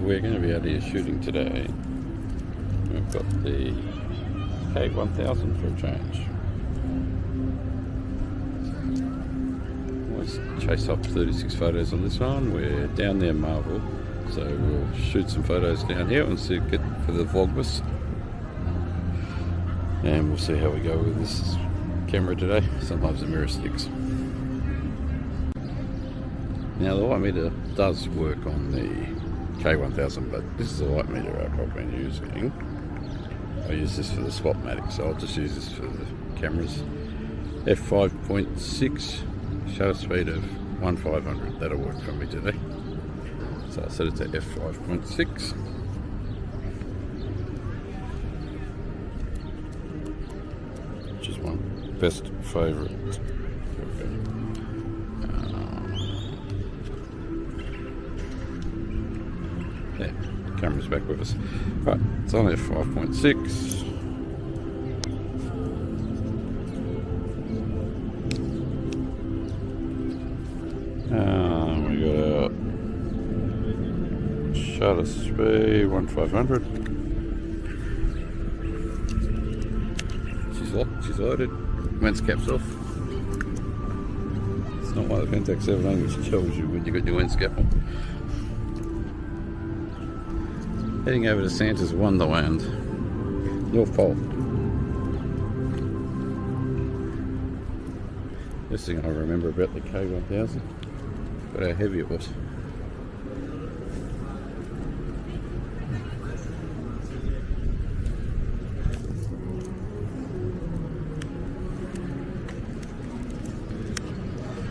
We're going to be out here shooting today. We've got the K1000 for a change. Let's chase up 36 photos on this one. We're down there Marvel, so we'll shoot some photos down here and see get for the Vlogmas. And we'll see how we go with this camera today. Sometimes the mirror sticks. Now the light meter does work on the K1000, but this is the light meter I've been using. I use this for the Spotmatic, so I'll just use this for the cameras. f5.6, shutter speed of 1500. That'll work for me today. So I'll set it to f5.6. Which is my best favourite. There, camera's back with us. Right, it's only a 5.6. We got a shutter speed 1500. She's locked, she's loaded. Lens cap's off. It's not like the Pentax 17 which tells you when you got your lens cap on. Heading over to Santa's Wonderland, North Pole. This thing I remember about the K1000, but how heavy it was.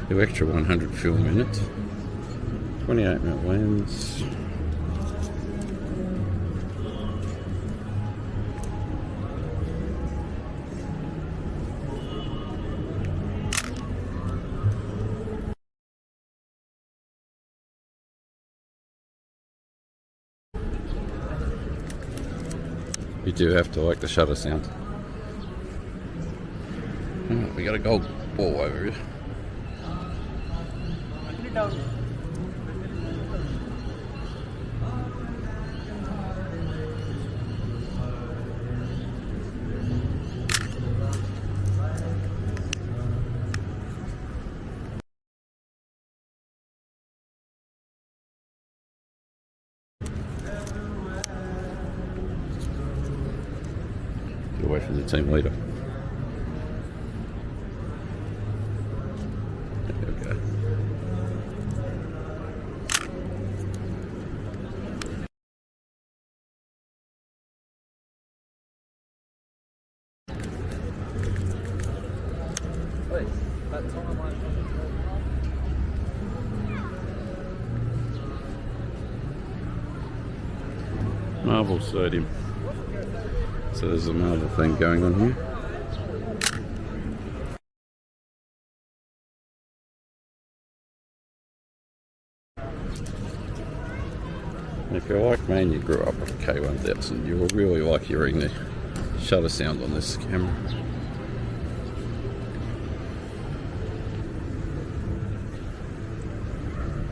The extra 100 film in it, 28mm lens. You do have to like the shutter sound. Oh, we got a gold ball over here. Get away from the team leader. There we go. Marvel Stadium. So there's a Marvel thing going on here. If you're like me and you grew up with a K1000, you will really like hearing the shutter sound on this camera.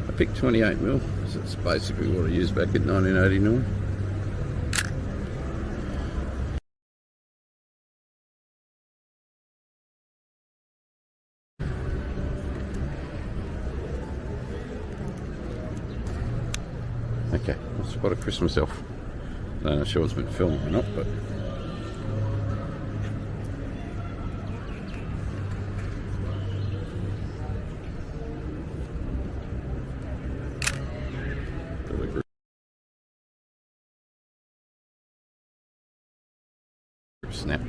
I picked 28mm, so it's basically what I used back in 1989. Okay, I've spotted Chris myself. I'm not sure it's been filmed or not, but snap.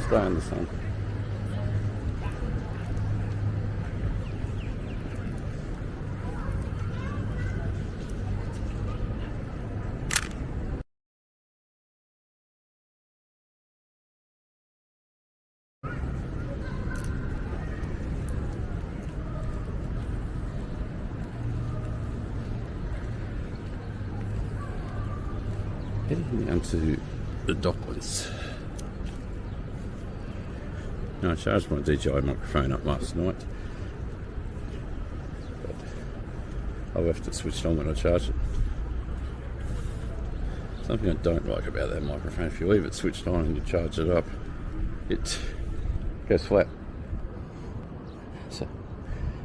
stay in the sun. Heading down to the Docklands. Now I charged my DJI microphone up last night, but I left it switched on when I charged it. Something I don't like about that microphone, if you leave it switched on and you charge it up, it goes flat. So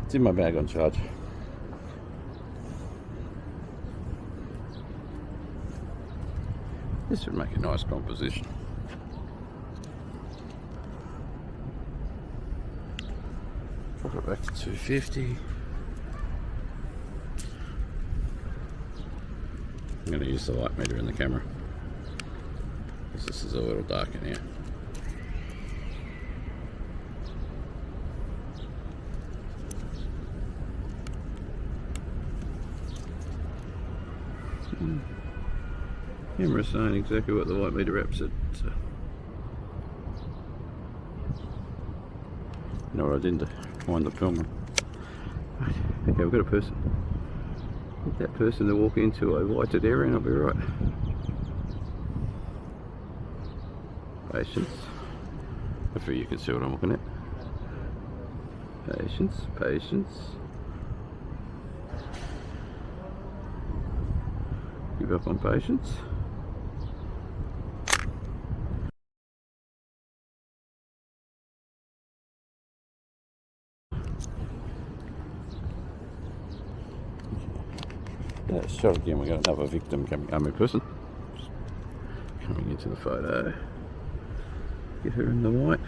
it's in my bag on charge. This would make a nice composition. Drop it back to 250. I'm going to use the light meter in the camera because this is a little dark in here. Camera's saying exactly what the light meter app said. So. You know what I did to wind the film? Right. Okay, we've got a person. Get that person to walk into a lighted area and I'll be right. Patience. Hopefully you can see what I'm looking at. Patience, patience. Give up on patience. Shot again, we got another victim coming, person coming into the photo. Get her in the light.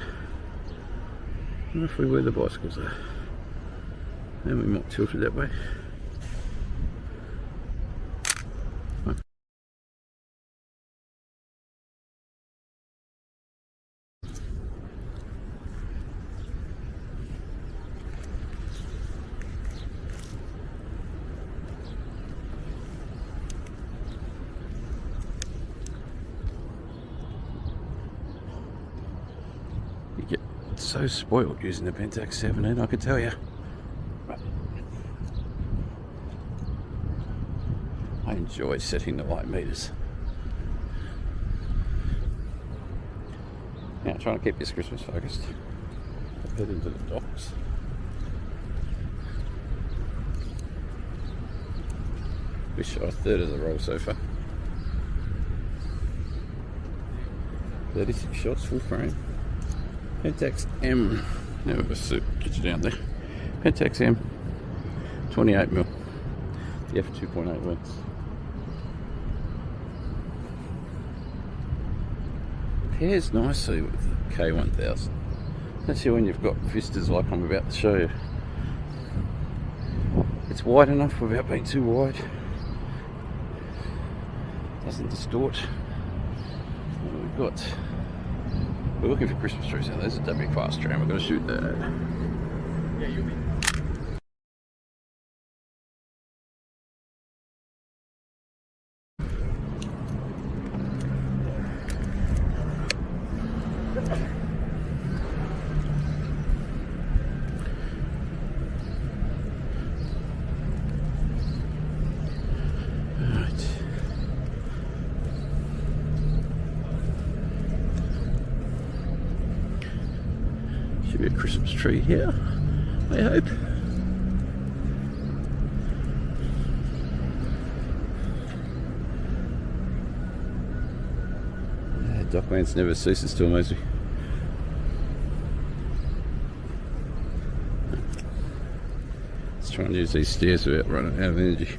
And if we where the bicycles are, then we might tilt it that way. So spoiled using the Pentax 17, I could tell you. I enjoy setting the light meters. Now, trying to keep this Christmas focused. I'll head into the docks. We shot a third of the roll so far. 36 shots, full frame. Pentax M, now we've got get you down there. Pentax M, 28mm, the f2.8 lens. Pairs nicely with the K1000. That's when you've got vistas like I'm about to show you. It's wide enough without being too wide. Doesn't distort. What we've got. We're looking for Christmas trees now. There's a big fast tram. We're going to shoot that. Yeah, you'll be. Should be a Christmas tree here, I hope. Docklands never ceases to amaze me. Let's try and use these stairs without running out of energy.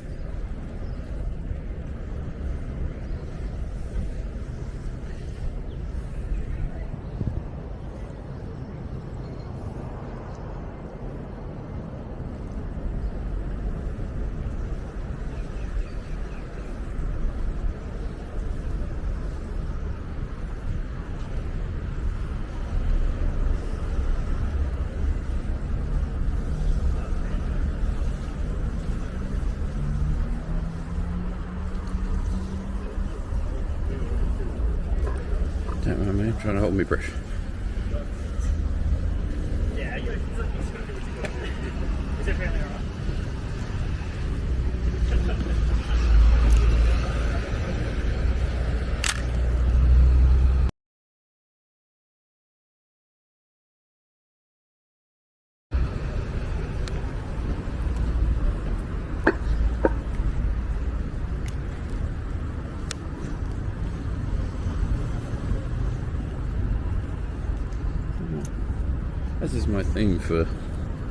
Don't mind me, I'm trying to hold my breath. Is everything alright? This is my theme for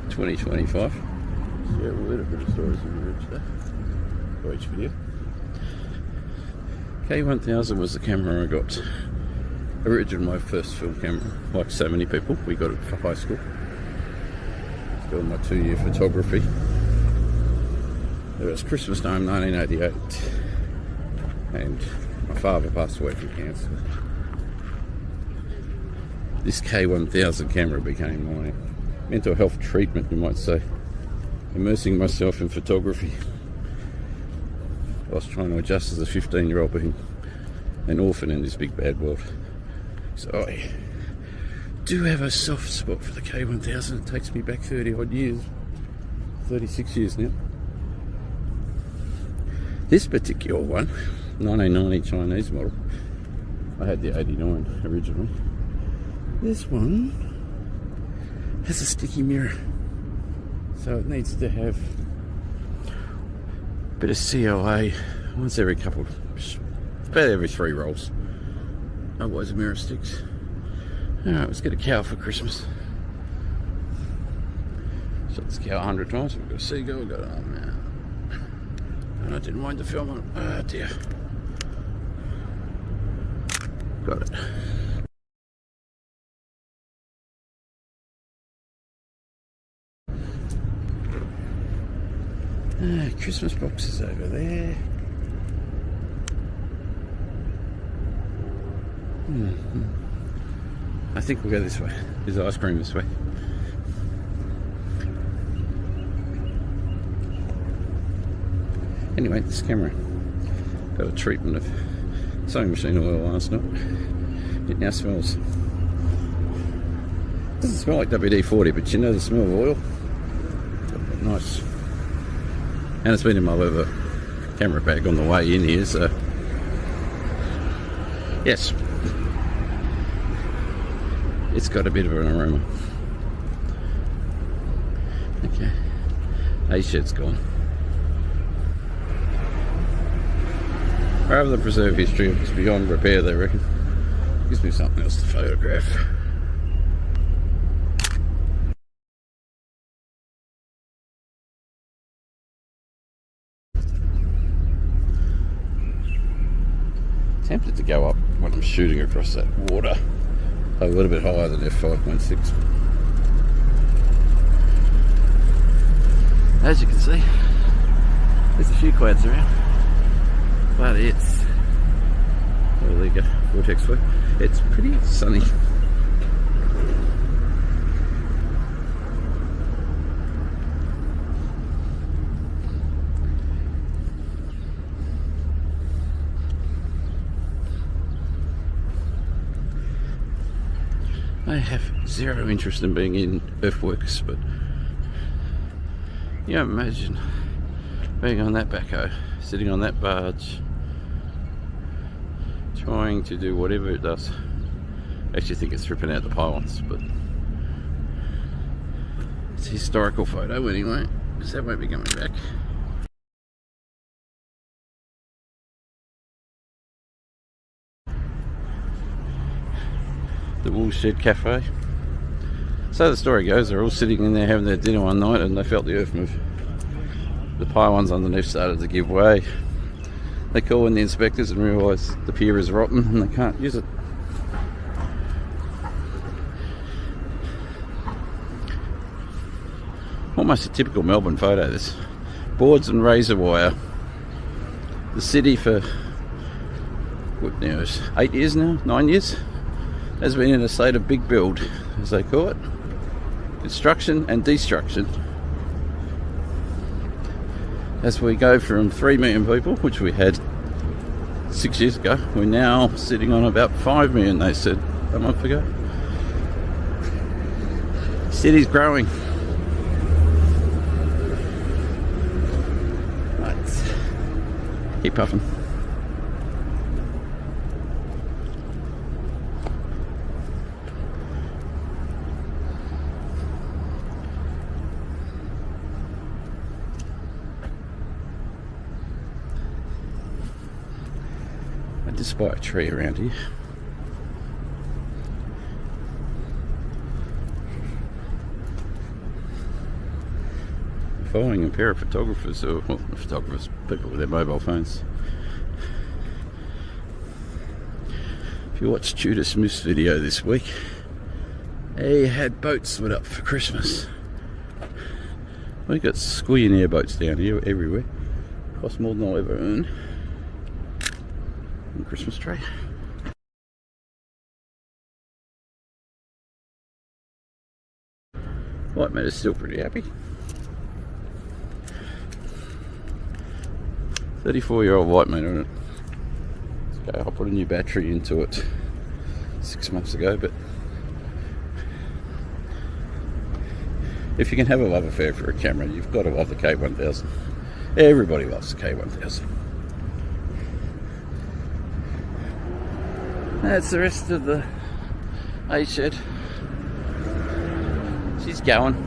2025. Yeah, we'll a bit of stories in the today for each video. K1000 was the camera I got. Originally my first film camera, like so many people. We got it for high school. Doing my 2-year photography. It was Christmas time 1988, and my father passed away from cancer. This K1000 camera became my mental health treatment, you might say. Immersing myself in photography. I was trying to adjust as a 15-year-old being an orphan in this big bad world. So I do have a soft spot for the K1000. It takes me back 30 odd years, 36 years now. This particular one, 1990 Chinese model. I had the 89 originally. This one has a sticky mirror, so it needs to have a bit of COA once every couple, about every 3 rolls. Otherwise the mirror sticks. Alright, let's get a cow for Christmas. Shot this cow 100 times. We've got a seagull, we've got it on now. And I didn't mind the film on it. Oh dear. Got it. Christmas boxes over there. I think we'll go this way. There's ice cream this way. Anyway, this camera got a treatment of sewing machine oil last night. It now smells. Doesn't smell like WD-40, but you know the smell of oil. Nice. And it's been in my leather camera bag on the way in here, so yes, it's got a bit of an aroma. Okay, A-shed's gone. Rather than preserve history, it's beyond repair, they reckon. Gives me something else to photograph. Tempted to go up when I'm shooting across that water a little bit higher than f5.6. As you can see, there's a few clouds around, but it's, oh there you go, vortex flow. It's pretty sunny. I have zero interest in being in earthworks, but you know, imagine being on that backhoe, sitting on that barge, trying to do whatever it does. I actually think it's ripping out the pylons, but it's a historical photo anyway, because that won't be coming back. The Woolshed Cafe. So the story goes, they're all sitting in there having their dinner one night and they felt the earth move. The pylons underneath started to give way. They call in the inspectors and realise the pier is rotten and they can't use it. Almost a typical Melbourne photo this. Boards and razor wire. The city for, what now, 8 years now? 9 years? Has been in a state of big build, as they call it. Construction and destruction. As we go from 3 million people, which we had 6 years ago. We're now sitting on about 5 million, they said a month ago. City's growing. Right. Keep puffing. I did spot a tree around here. Following a pair of photographers, or well, photographers, people with their mobile phones. If you watched Tudor Smith's video this week, he had boats lit up for Christmas. We've got squillion airboats down here everywhere. Cost more than I'll ever earn. And Christmas tree. White matter's still pretty happy. 34-year-old white matter on it. Okay, I put a new battery into it 6 months ago, but if you can have a love affair for a camera, you've got to love the K1000. Everybody loves the K1000. That's the rest of the A shed. She's going.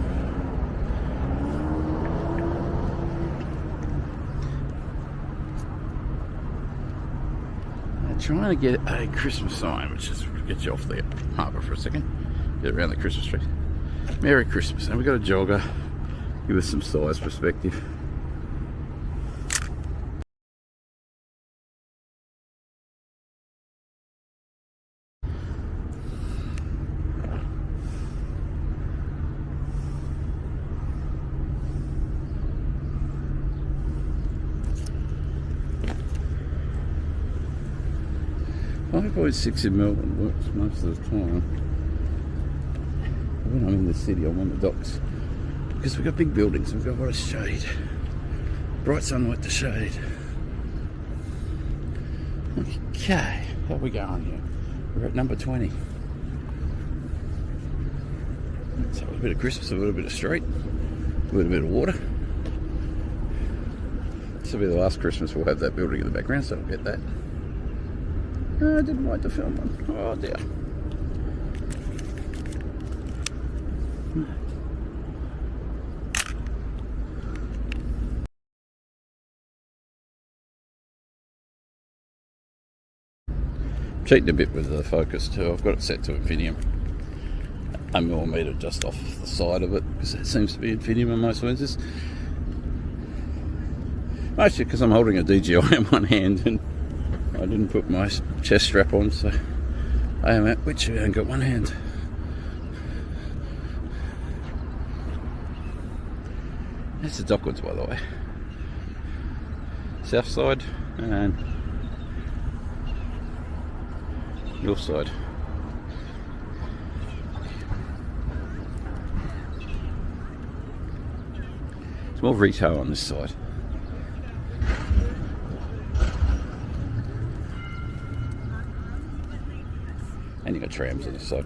Trying to get a Christmas sign, which is get you off the harbour for a second, get around the Christmas tree. Merry Christmas. And we've got a jogger, give us some size perspective. .6 in Melbourne works most of the time. When I'm in the city, I'm on the docks because we've got big buildings. We've got a lot of shade, bright sunlight to shade. Okay, how are we going here? We're at number 20. So a little bit of Christmas, a little bit of street, a little bit of water. This will be the last Christmas we'll have that building in the background, so I'll get that. I didn't like the film one. Oh dear. Cheating a bit with the focus too. I've got it set to Infinium. A millimetre just off the side of it because it seems to be Infinium on most lenses. Mostly because I'm holding a DJI in one hand and I didn't put my chest strap on, so I am at which I only got one hand. That's the Dockwoods, by the way. South side and north side. It's more retail on this side. And you got trams on this side.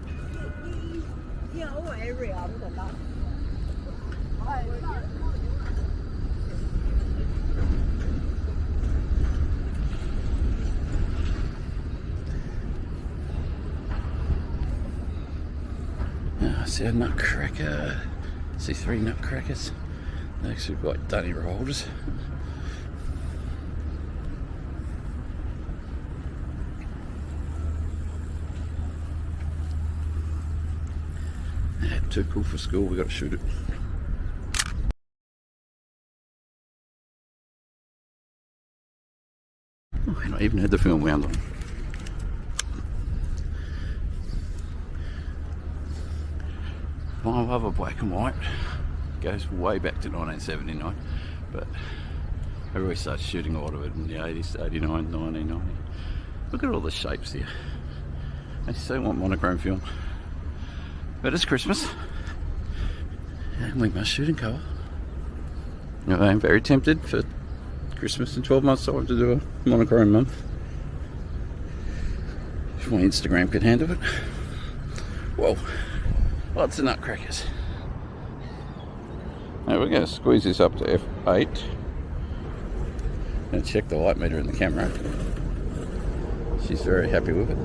I see a nutcracker. I see 3 nutcrackers. They actually look like dunny rollers. Too cool for school, we got to shoot it. Oh, and I even had the film wound on. My love of black and white goes way back to 1979, but I really started shooting a lot of it in the 80s, 89, 1990. Look at all the shapes here. I still want monochrome film. But it's Christmas, and we must shoot in colour. I am very tempted for Christmas in 12 months time to do a monochrome month. If my Instagram could handle it. Whoa, lots of nutcrackers. Now we're going to squeeze this up to F8 and check the light meter in the camera. She's very happy with it.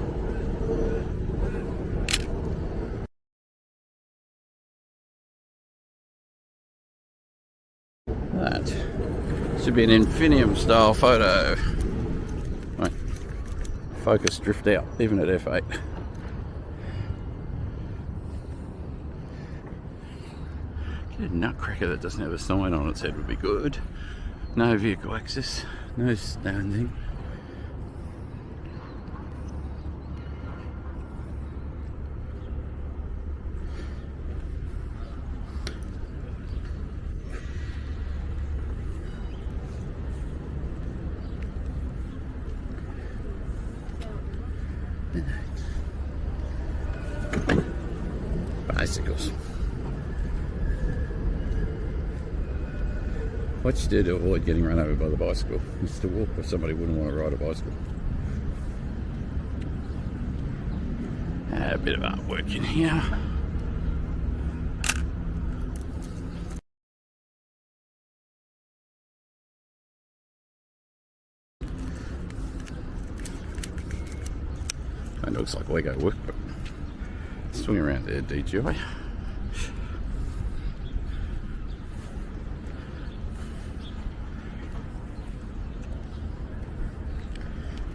That should be an Infinium style photo. Right. Focus drift out, even at F8. Get a nutcracker that doesn't have a sign on its head would be good. No vehicle access, no standing. Bicycles. What you do to avoid getting run over by the bicycle is to walk where somebody wouldn't want to ride a bicycle. A bit of artwork in here. It looks like Lego work, but swing around there, DJI.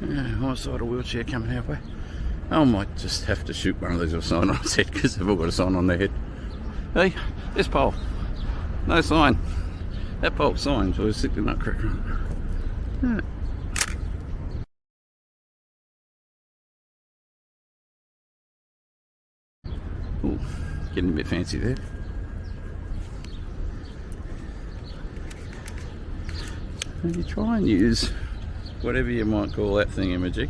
Yeah, I saw a wheelchair coming our way. I might just have to shoot one of these with a sign on its head because they've all got a sign on their head. Hey, this pole, no sign. That pole's sign, so it's sick to nutcracker. Yeah. Ooh, getting a bit fancy there. And you try and use whatever you might call that thingamajig.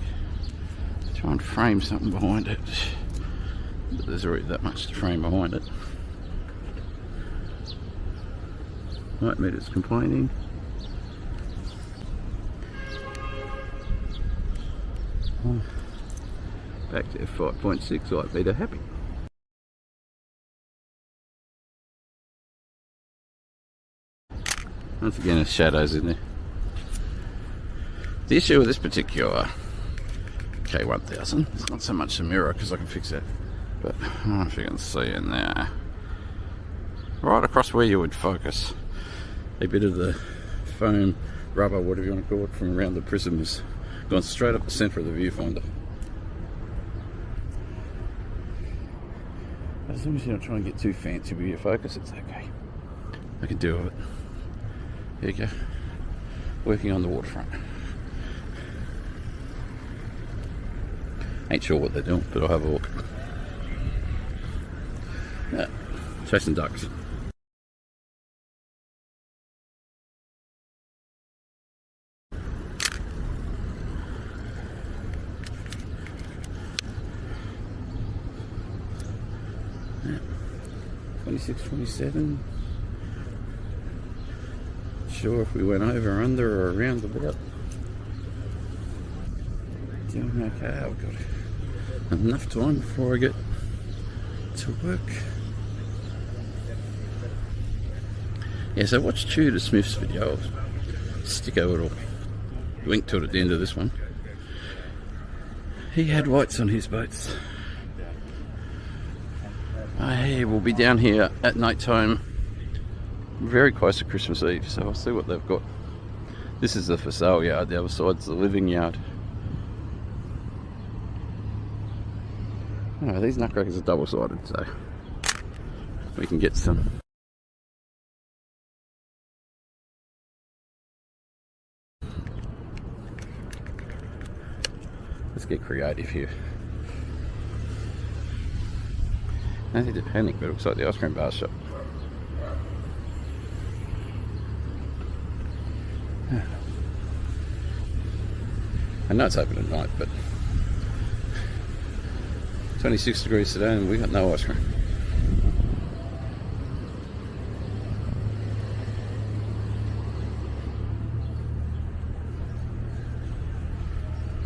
Try and frame something behind it. But there's already that much to frame behind it. Light meter's complaining. Back to F5.6, light meter happy. Once again, there's shadows in there. The issue with this particular K1000, it's not so much the mirror because I can fix that, but I don't know if you can see in there, right across where you would focus, a bit of the foam, rubber, whatever you want to call it, from around the prism has gone straight up the centre of the viewfinder. As long as you don't try and get too fancy with your focus, it's okay. I can deal with it. Here you go. Working on the waterfront. Ain't sure what they're doing, but I'll have a look. Yeah, chasing ducks. Yeah. 26, 27. Sure if we went over, under, or around about. Doing okay. I've got enough time before I get to work. Yeah, so watch Tudor Smith's video. I'll stick a little link to it at the end of this one. He had lights on his boats. I will be down here at night time, very close to Christmas Eve, so I'll see what they've got. This is the for sale yard, the other side's the living yard. Oh, these nutcrackers are double-sided, so we can get some. Let's get creative here. I need to panic, but it looks like the ice cream bar shop. I know it's open at night, but 26 degrees today and we got no ice cream.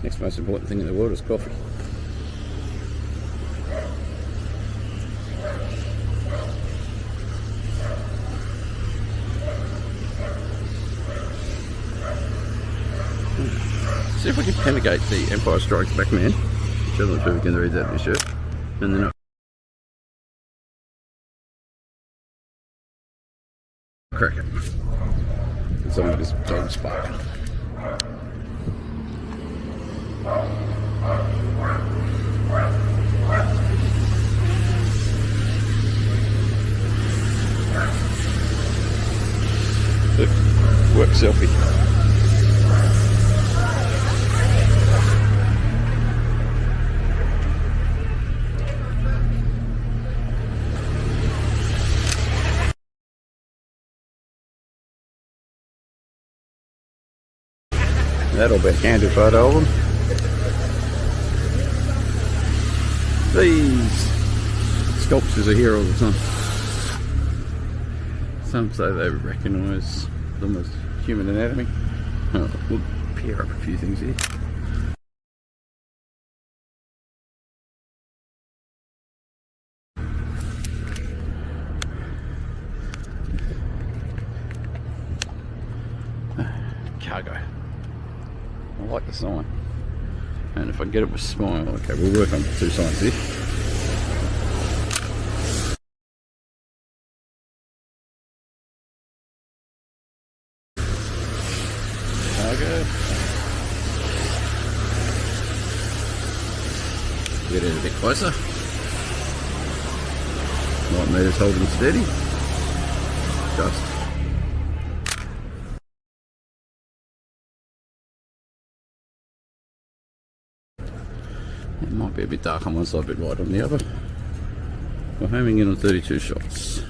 Next most important thing in the world is coffee. See if we can penetrate the Empire Strikes Back man. I'm not sure we can read that in this shirt. And then crack it. Some of this dog sparking. Work selfie. That'll be a candid photo of them. These sculptures are here all the time. Some say they recognise them as human anatomy. Oh, we'll pair up a few things here. Cargo. I like the sign. And if I get it with smile, okay, we'll work on the two signs here. Cargo. Get in a bit closer. Light meters holding steady. Just. It might be a bit dark on one side, a bit light on the other. We're homing in on 32 shots.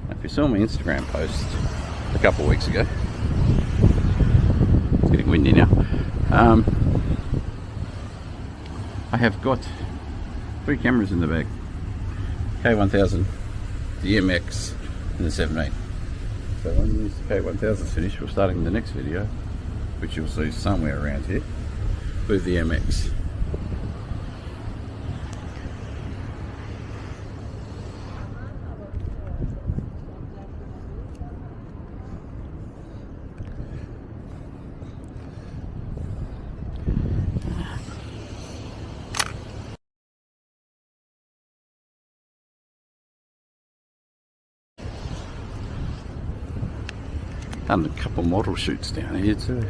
If you saw my Instagram post a couple of weeks ago, it's getting windy now. I have got 3 cameras in the bag: K1000, the MX, and the 17. So when this K1000's finished, we're starting the next video, which you'll see somewhere around here, with the MX. Done a couple model shoots down here too.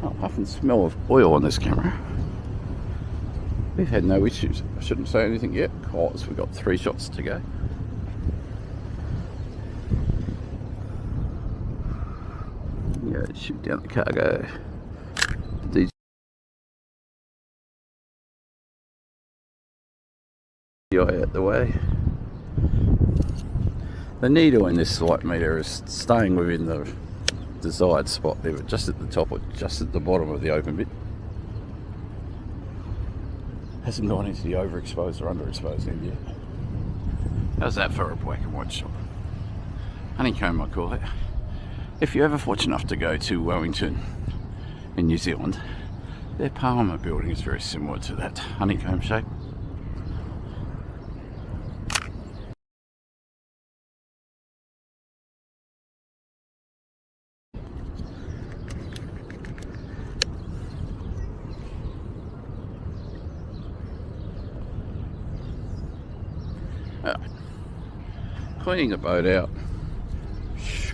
I often smell of oil on this camera. We've had no issues. I shouldn't say anything yet because we've got 3 shots to go. Yeah, shoot down the cargo. DJI out the way. The needle in this light meter is staying within the desired spot there, but just at the top or just at the bottom of the open bit. Hasn't gone into the overexposed or underexposed end yet. How's that for a black and white shot? Honeycomb, I call it. If you're ever fortunate enough to go to Wellington in New Zealand, their Parliament building is very similar to that honeycomb shape. Cleaning the boat out,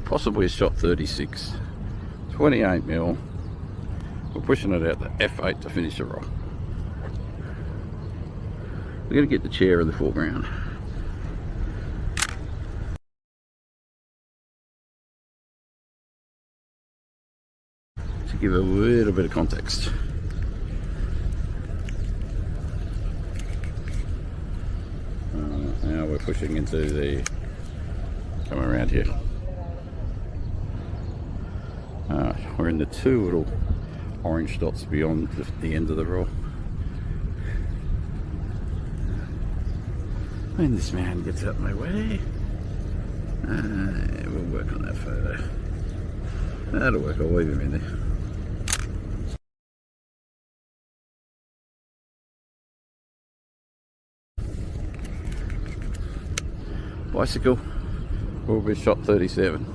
possibly a shot 36, 28mm. We're pushing it out the f8 to finish the roll. We're going to get the chair in the foreground. To give a little bit of context. Now we're pushing into the, come around here. We're in the 2 little orange dots beyond the end of the roll. When this man gets out my way, we'll work on that photo. That'll work, I'll leave him in there. bicycle will be shot 37.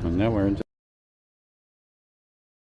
And now we're into